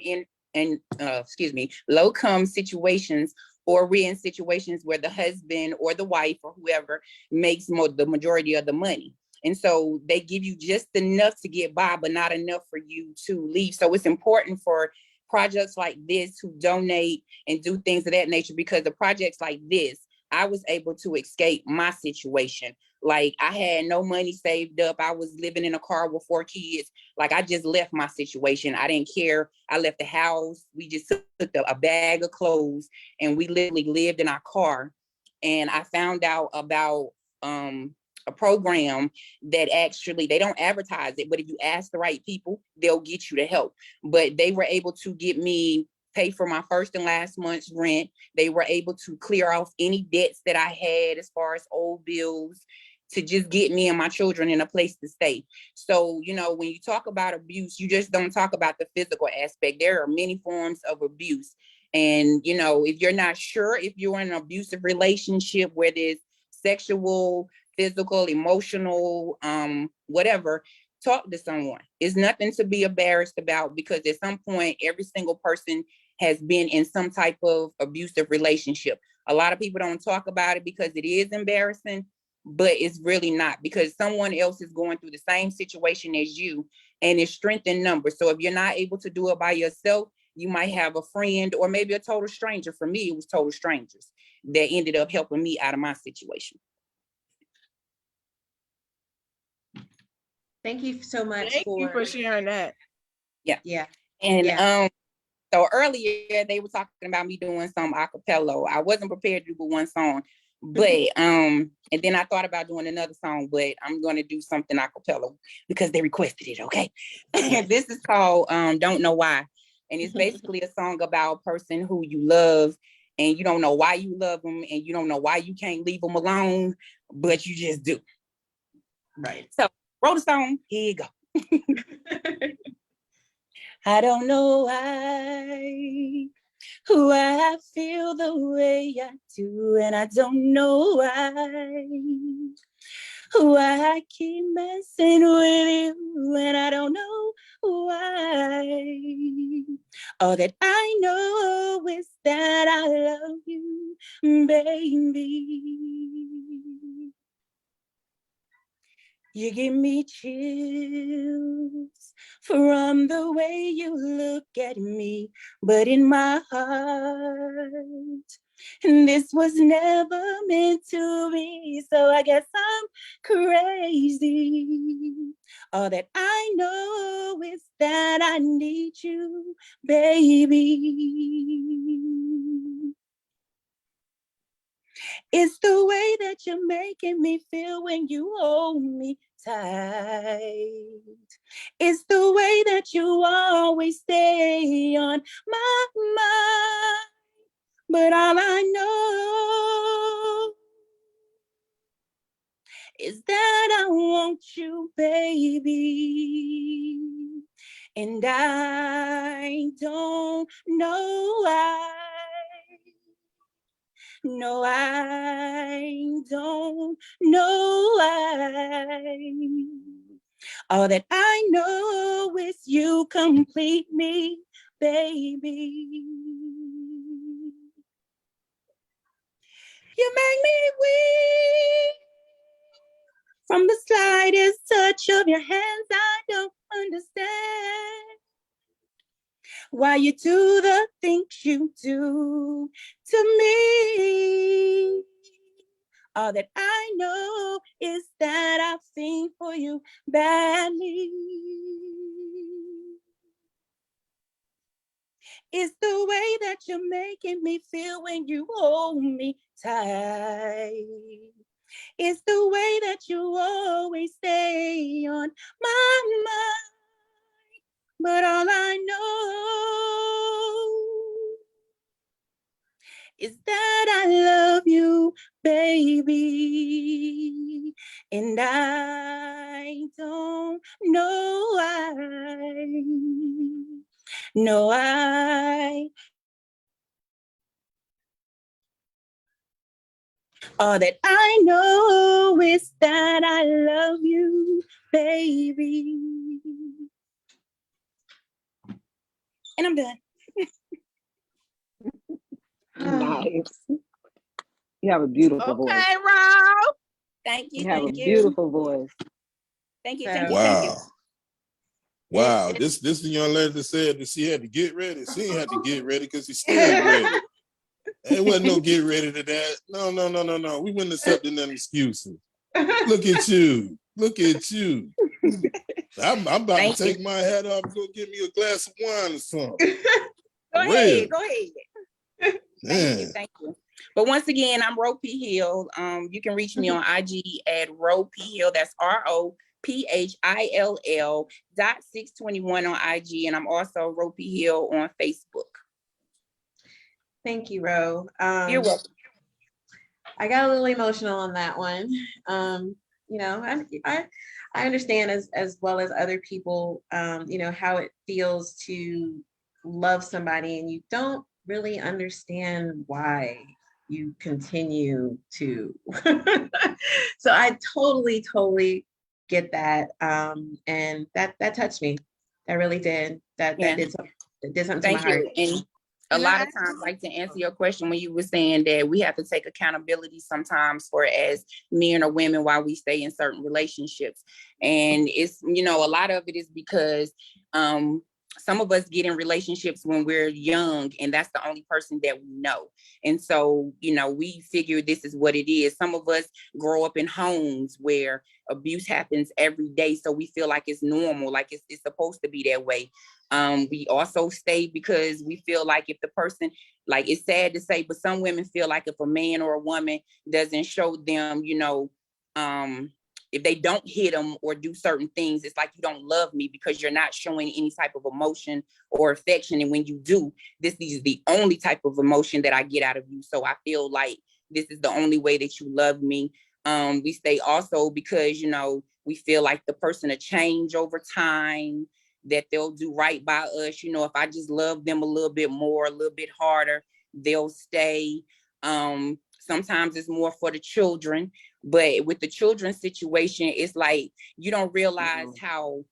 situations, or we're in situations where the husband or the wife or whoever makes the majority of the money. And so they give you just enough to get by, but not enough for you to leave. So it's important for projects like this to donate and do things of that nature, because the projects like this, I was able to escape my situation. Like, I had no money saved up. I was living in a car with 4 kids. Like, I just left my situation. I didn't care. I left the house. We just took a bag of clothes and we literally lived in our car. And I found out about a program that actually, they don't advertise it, but if you ask the right people, they'll get you the help. But they were able to get me pay for my first and last month's rent. They were able to clear off any debts that I had as far as old bills, to just get me and my children in a place to stay. So, you know, when you talk about abuse, you just don't talk about the physical aspect. There are many forms of abuse. And, you know, if you're not sure if you're in an abusive relationship where there's sexual, physical, emotional, whatever, talk to someone. It's nothing to be embarrassed about, because at some point, every single person has been in some type of abusive relationship. A lot of people don't talk about it because it is embarrassing, but it's really not, because someone else is going through the same situation as you, and it's strength in numbers. So if you're not able to do it by yourself, you might have a friend or maybe a total stranger. For me, it was total strangers that ended up helping me out of my situation. Thank you so much. Thank you for sharing that. Yeah. And so earlier they were talking about me doing some acapella. I wasn't prepared to do one song, but and then I thought about doing another song, but I'm going to do something acapella because they requested it. Okay. This is called Don't Know Why. And it's basically a song about a person who you love and you don't know why you love them, and you don't know why you can't leave them alone, but you just do. Right. So wrote a song. Here you go. I don't know why I feel the way I do, and I don't know why I keep messing with you, and I don't know why. All that I know is that I love you, baby. You give me chills from the way you look at me, but in my heart, And this was never meant to be, so I guess I'm crazy. All that I know is that I need you, baby. It's the way that you're making me feel when you hold me tight. It's the way that you always stay on my mind. But all I know is that I want you, baby. And I don't know why. No, I don't know why. All that I know is you complete me, baby. You make me weak. From the slightest touch of your hands, I don't understand why you do the things you do to me. All that I know is that I've seen for you badly. It's the way that you're making me feel when you hold me tight. It's the way that you always stay on my mind. But all I know is that I love you, baby. And I don't know why. No, all that I know is that I love you, baby. And I'm done. Nice. You have a beautiful voice. Okay, Rob. Thank you. You have a Thank you. beautiful voice. Thank you. Thank you. Thank you. Wow. This the young lady that said that she had to get ready. She didn't have to get ready because she stayed ready. There wasn't no get ready to that. No. We wouldn't accept them excuses. Look at you. Look at you. I'm about to take my hat off and go get me a glass of wine or something. Go ahead. Man. Thank you. But once again, I'm Ro P. Hill. You can reach me on IG at Ro P. Hill. That's ROPHILL.621 on IG. And I'm also Ro P. Hill on Facebook. Thank you, Ro. You're welcome. I got a little emotional on that one. You know, I understand as well as other people, you know, how it feels to love somebody and you don't really understand why you continue to. So I totally get that. And that touched me. That really did. That did something to my heart. And a lot of times, like to answer your question, when you were saying that we have to take accountability sometimes for as men or women while we stay in certain relationships. And it's, you know, a lot of it is because some of us get in relationships when we're young and that's the only person that we know. And so, you know, we figure this is what it is. Some of us grow up in homes where abuse happens every day. So we feel like it's normal, like it's supposed to be that way. We also stay because we feel like if the person, like it's sad to say, but some women feel like if a man or a woman doesn't show them, you know, if they don't hit them or do certain things, it's like you don't love me because you're not showing any type of emotion or affection. And when you do, this is the only type of emotion that I get out of you. So I feel like this is the only way that you love me. We stay also because, you know, we feel like the person will change over time, that they'll do right by us. You know, if I just love them a little bit more, a little bit harder, they'll stay. Sometimes it's more for the children, but with the children's situation, it's like you don't realize how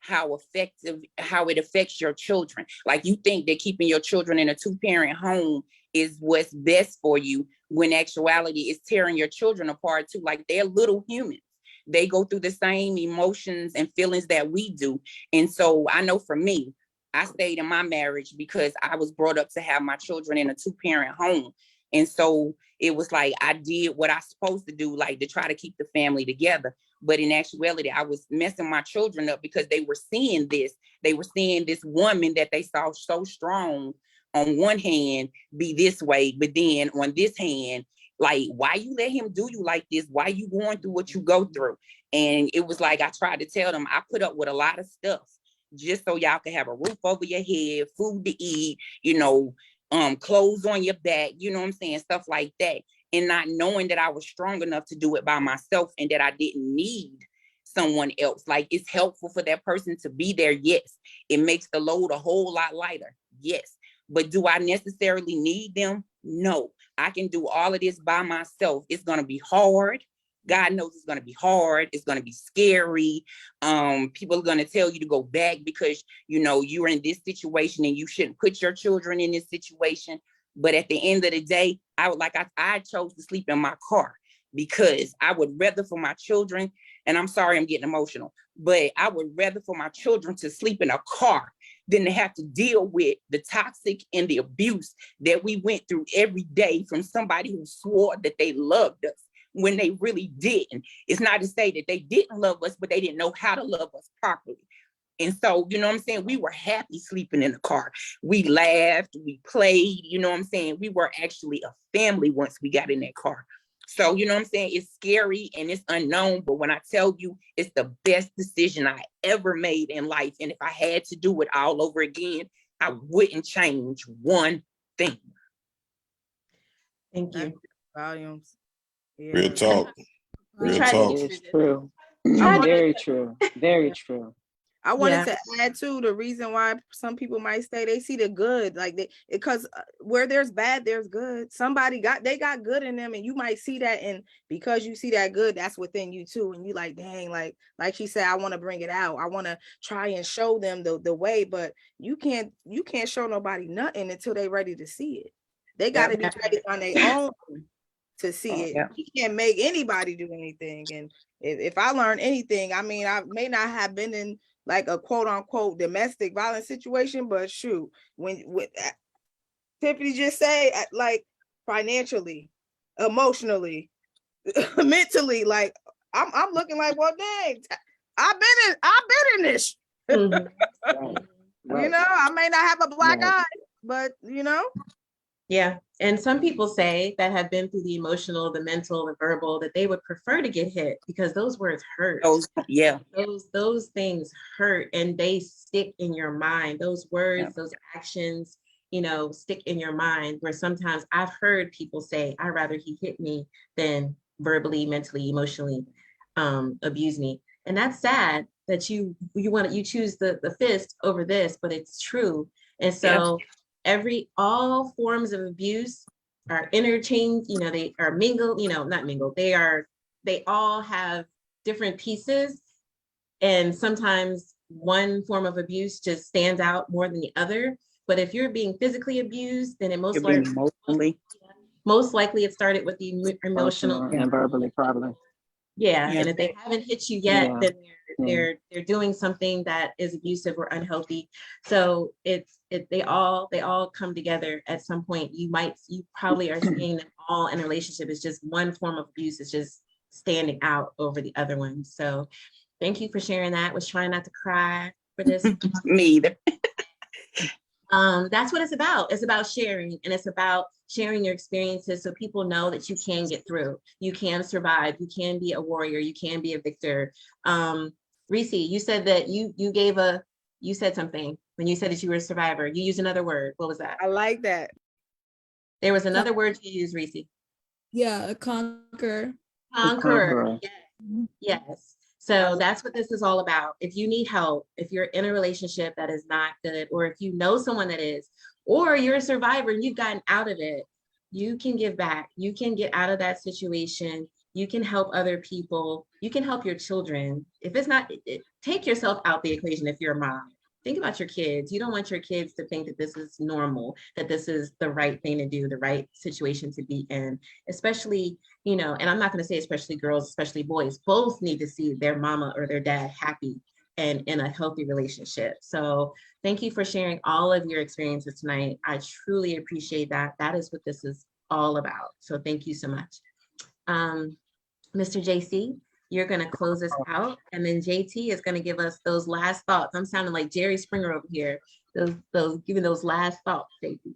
it affects your children. Like you think that keeping your children in a 2-parent home is what's best for you, when actuality is tearing your children apart too. Like they're little humans. They go through the same emotions and feelings that we do. And so I know for me, I stayed in my marriage because I was brought up to have my children in a 2-parent home. And so it was like I did what I supposed to do, like to try to keep the family together. But in actuality, I was messing my children up because they were seeing this. They were seeing this woman that they saw so strong on one hand be this way, but then on this hand, like, why you let him do you like this? Why you going through what you go through? And it was like I tried to tell them I put up with a lot of stuff just so y'all can have a roof over your head, food to eat, you know, clothes on your back, you know what I'm saying? Stuff like that. And not knowing that I was strong enough to do it by myself and that I didn't need someone else. Like, it's helpful for that person to be there. Yes. It makes the load a whole lot lighter. Yes. But do I necessarily need them? No. I can do all of this by myself. It's going to be hard. God knows it's going to be hard. It's going to be scary. People are going to tell you to go back because, you know, you're in this situation and you shouldn't put your children in this situation. But at the end of the day, I chose to sleep in my car because I would rather for my children, and I'm sorry I'm getting emotional, but I would rather for my children to sleep in a car than to have to deal with the toxic and the abuse that we went through every day from somebody who swore that they loved us when they really didn't. It's not to say that they didn't love us, but they didn't know how to love us properly. And so, you know what I'm saying? We were happy sleeping in the car. We laughed, we played, you know what I'm saying? We were actually a family once we got in that car. So, you know what I'm saying? It's scary and it's unknown, but when I tell you it's the best decision I ever made in life, and if I had to do it all over again, I wouldn't change one thing. Thank you. Volumes. Yeah. Real talk. Real talk. It's true. Very true. Very true. I wanted to add too, the reason why some people might say they see the good, like because where there's bad, there's good. They got good in them, and you might see that, and because you see that good, that's within you too, and you like, dang, like she said, I want to bring it out. I want to try and show them the way, but you can't show nobody nothing until they're ready to see it. They got to be ready on their own to see it. You can't make anybody do anything. And if I learn anything, I mean, I may not have been in like a quote unquote domestic violence situation, but shoot, when Tiffany just say, like, financially, emotionally, mentally, like I'm looking like, well, dang, I've been in this. Mm-hmm. You know, I may not have a black eye, but you know. Yeah. And some people say that have been through the emotional, the mental, the verbal, that they would prefer to get hit because those words hurt. Those things hurt and they stick in your mind. Those words, those actions, you know, stick in your mind, where sometimes I've heard people say, I'd rather he hit me than verbally, mentally, emotionally abuse me. And that's sad that you choose the fist over this, but it's true. And so all forms of abuse are interchanged, you know, they are mingled, you know, not mingled, they all have different pieces. And sometimes one form of abuse just stands out more than the other. But if you're being physically abused, then it most likely it started with the emotional and verbally, probably. And if they haven't hit you yet, then they're doing something that is abusive or unhealthy. So they all come together at some point. You probably are seeing them all in a relationship. It's just one form of abuse is just standing out over the other one. So thank you for sharing that. Was trying not to cry for this. Me either. That's what it's about. It's about sharing, and it's about sharing your experiences so people know that you can get through. You can survive. You can be a warrior. You can be a victor. Reese, you said that you said something when you said that you were a survivor. You used another word. What was that? I like that. There was another word you used, Reese. Yeah, a conqueror. Conqueror. Yes. So that's what this is all about. If you need help, if you're in a relationship that is not good, or if you know someone that is, or you're a survivor and you've gotten out of it, you can give back. You can get out of that situation. You can help other people. You can help your children. If it's not, take yourself out the equation if you're a mom. Think about your kids. You don't want your kids to think that this is normal, that this is the right thing to do, the right situation to be in, especially, you know, and I'm not going to say especially girls, especially boys, both need to see their mama or their dad happy and in a healthy relationship. So thank you for sharing all of your experiences tonight. I truly appreciate that. That is what this is all about. So thank you so much. Mr. JC, you're going to close us out, and then JT is going to give us those last thoughts. I'm sounding like Jerry Springer over here. Those giving those last thoughts, JT.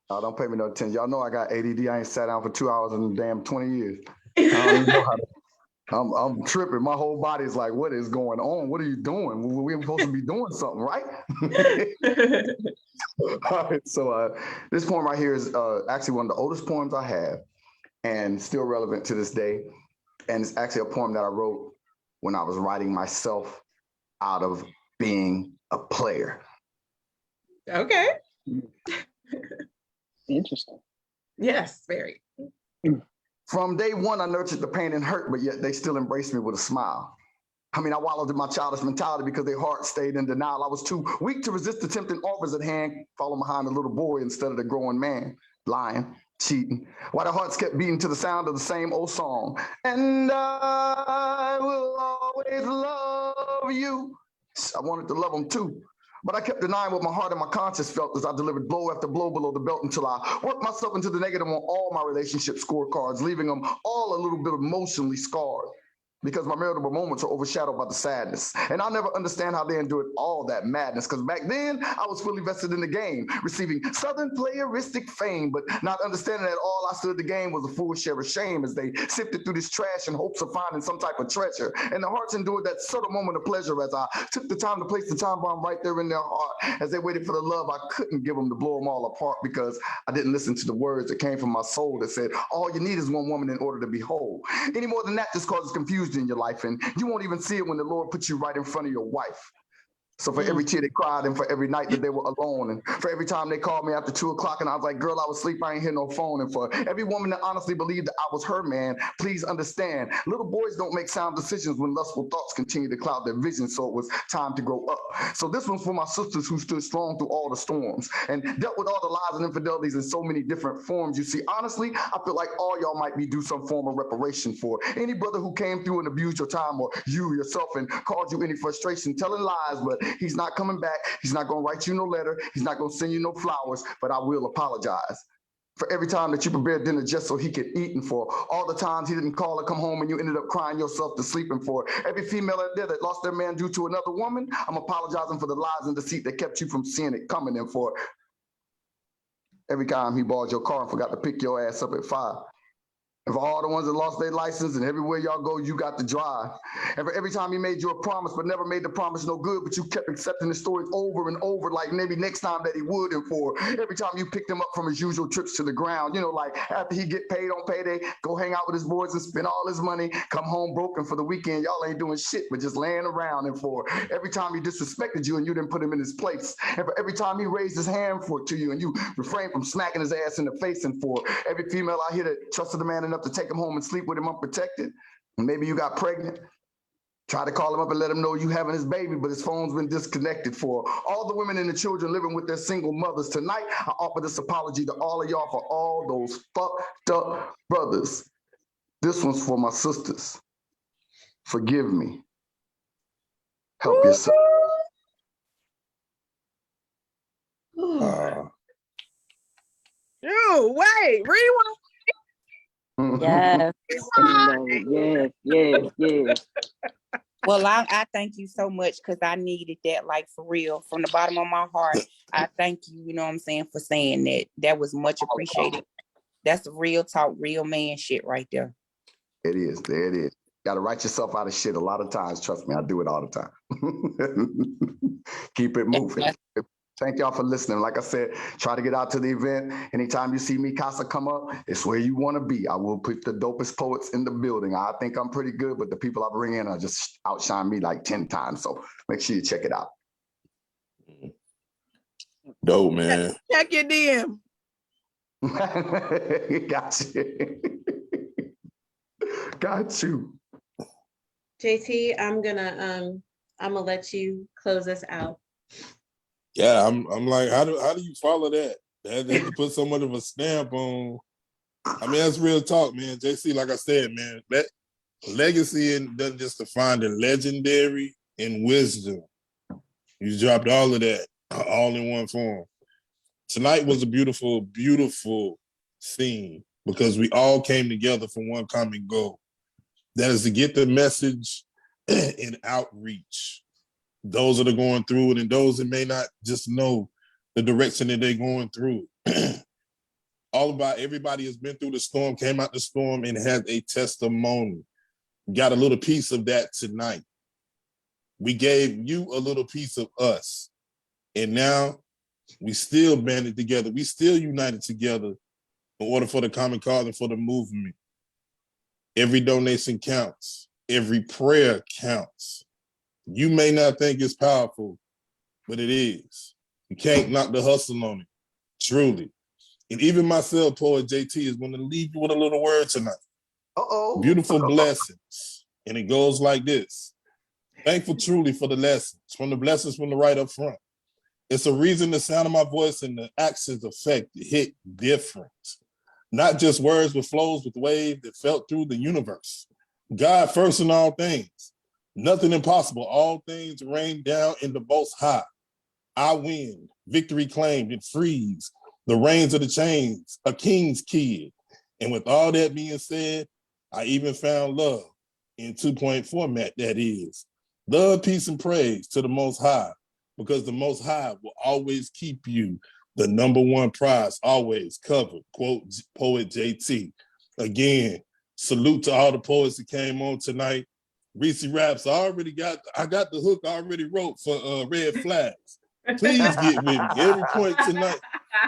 Don't pay me no attention. Y'all know I got ADD. I ain't sat down for 2 hours in damn 20 years. I don't even know how to. I'm tripping. My whole body is like, what is going on? What are you doing? We're supposed to be doing something, right? All right. So this poem right here is actually one of the oldest poems I have, and still relevant to this day. And it's actually a poem that I wrote when I was writing myself out of being a player. Okay. Interesting. Yes, very. From day one, I nurtured the pain and hurt, but yet they still embraced me with a smile. I mean, I wallowed in my childish mentality because their heart stayed in denial. I was too weak to resist the tempting offers at hand, follow behind the little boy instead of the growing man, lying, cheating, while their hearts kept beating to the sound of the same old song. And I will always love you. I wanted to love them too. But I kept denying what my heart and my conscience felt as I delivered blow after blow below the belt until I worked myself into the negative on all my relationship scorecards, leaving them all a little bit emotionally scarred. Because my memorable moments are overshadowed by the sadness. And I'll never understand how they endured all that madness, because back then I was fully vested in the game, receiving Southern playeristic fame, but not understanding that all I stood the game was a full share of shame as they sifted through this trash in hopes of finding some type of treasure. And their hearts endured that subtle moment of pleasure as I took the time to place the time bomb right there in their heart as they waited for the love I couldn't give them to blow them all apart, because I didn't listen to the words that came from my soul that said, all you need is one woman in order to be whole. Any more than that just causes confusion in your life, and you won't even see it when the Lord puts you right in front of your wife. So for every tear they cried, and for every night that they were alone, and for every time they called me after 2 o'clock and I was like, girl, I was asleep, I ain't hear no phone, and for every woman that honestly believed that I was her man, please understand, little boys don't make sound decisions when lustful thoughts continue to cloud their vision, so it was time to grow up. So this one's for my sisters who stood strong through all the storms and dealt with all the lies and infidelities in so many different forms. You see, honestly, I feel like all y'all might be due some form of reparation for any brother who came through and abused your time, or you yourself and caused you any frustration, telling lies, but he's not coming back. He's not going to write you no letter. He's not going to send you no flowers, but I will apologize for every time that you prepared dinner just so he could eat, and for all the times he didn't call or come home and you ended up crying yourself to sleep, and for every female out there that lost their man due to another woman, I'm apologizing for the lies and deceit that kept you from seeing it coming, and for every time he borrowed your car and forgot to pick your ass up at 5. And for all the ones that lost their license and everywhere y'all go, you got to drive. And for every time he made you a promise, but never made the promise no good, but you kept accepting the stories over and over, like maybe next time that he would. And for every time you picked him up from his usual trips to the ground, you know, like after he get paid on payday, go hang out with his boys and spend all his money, come home broken for the weekend, y'all ain't doing shit, but just laying around. And for every time he disrespected you and you didn't put him in his place. And for every time he raised his hand to you and you refrained from smacking his ass in the face. And for every female out here that trusted a man enough to take him home and sleep with him unprotected. Maybe you got pregnant. Try to call him up and let him know you having his baby, but his phone's been disconnected. For all the women and the children living with their single mothers, tonight I offer this apology to all of y'all for all those fucked up brothers. This one's for my sisters. Forgive me. Help yourself. Wait, rewind. Yes. Yes. Well, I thank you so much, because I needed that, like, for real. From the bottom of my heart, I thank you, you know what I'm saying, for saying that. That was much appreciated. That's real talk, real man shit right there. It is. There it is. Got to write yourself out of shit a lot of times. Trust me, I do it all the time. Keep it moving. Thank y'all for listening. Like I said, try to get out to the event. Anytime you see me, Casa, come up, it's where you want to be. I will put the dopest poets in the building. I think I'm pretty good, but the people I bring in are just outshine me like 10 times. So make sure you check it out. Dope, man. Check your DM. Got you. Got you. JT, I'm gonna let you close us out. Yeah, I'm like, how do you follow that? That to put so much of a stamp on. I mean, that's real talk, man. JC, like I said, man, that legacy doesn't just define the legendary and wisdom. You dropped all of that, all in one form. Tonight was a beautiful, beautiful scene because we all came together for one common goal. That is to get the message and outreach. Those that are going through it and those that may not just know the direction that they're going through. Everybody has been through the storm, came out the storm, and has a testimony. Got a little piece of that tonight. We gave you a little piece of us. And now we still banded together. We still united together in order for the common cause and for the movement. Every donation counts. Every prayer counts. You may not think it's powerful, but it is. You can't knock the hustle on it, truly. And even myself, Poet JT, is going to leave you with a little word tonight. Beautiful blessings. And it goes like this. Thankful truly for the lessons, from the blessings from the right up front. It's a reason the sound of my voice and the actions affect hit different. Not just words, but flows with wave that felt through the universe. God first in all things. Nothing impossible. All things rain down in the most high. I win. Victory claimed. It frees the reins of the chains. A king's kid. And with all that being said, I even found love in 2-point format, that is. Love, peace, and praise to the Most High, because the Most High will always keep you the #1 prize, always covered. Quote, Poet JT. Again, salute to all the poets that came on tonight. Reese Raps, I got the hook I already wrote for Red Flags. Please get with me. Every point tonight,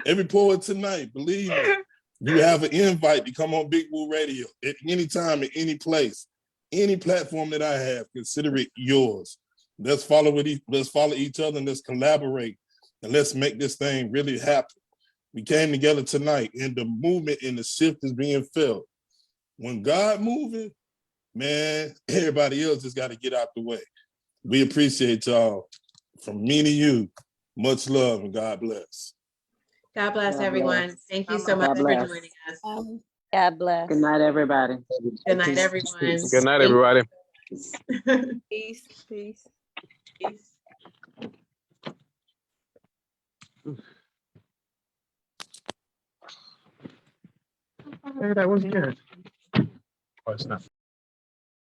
every poet tonight, believe me, you have an invite to come on Big Woo Radio at any time, at any place, any platform that I have, consider it yours. Let's follow each other and let's collaborate and let's make this thing really happen. We came together tonight and the movement and the shift is being felt. When God moving, man, everybody else just got to get out the way. We appreciate y'all. From me to you, much love and God bless. God bless God everyone. bless. Thank you so much God for bless. joining us. God bless. Good night, everybody. Good night, everyone. Good night, everybody. Peace, peace. Peace. Hey, that was good. Oh, it's not.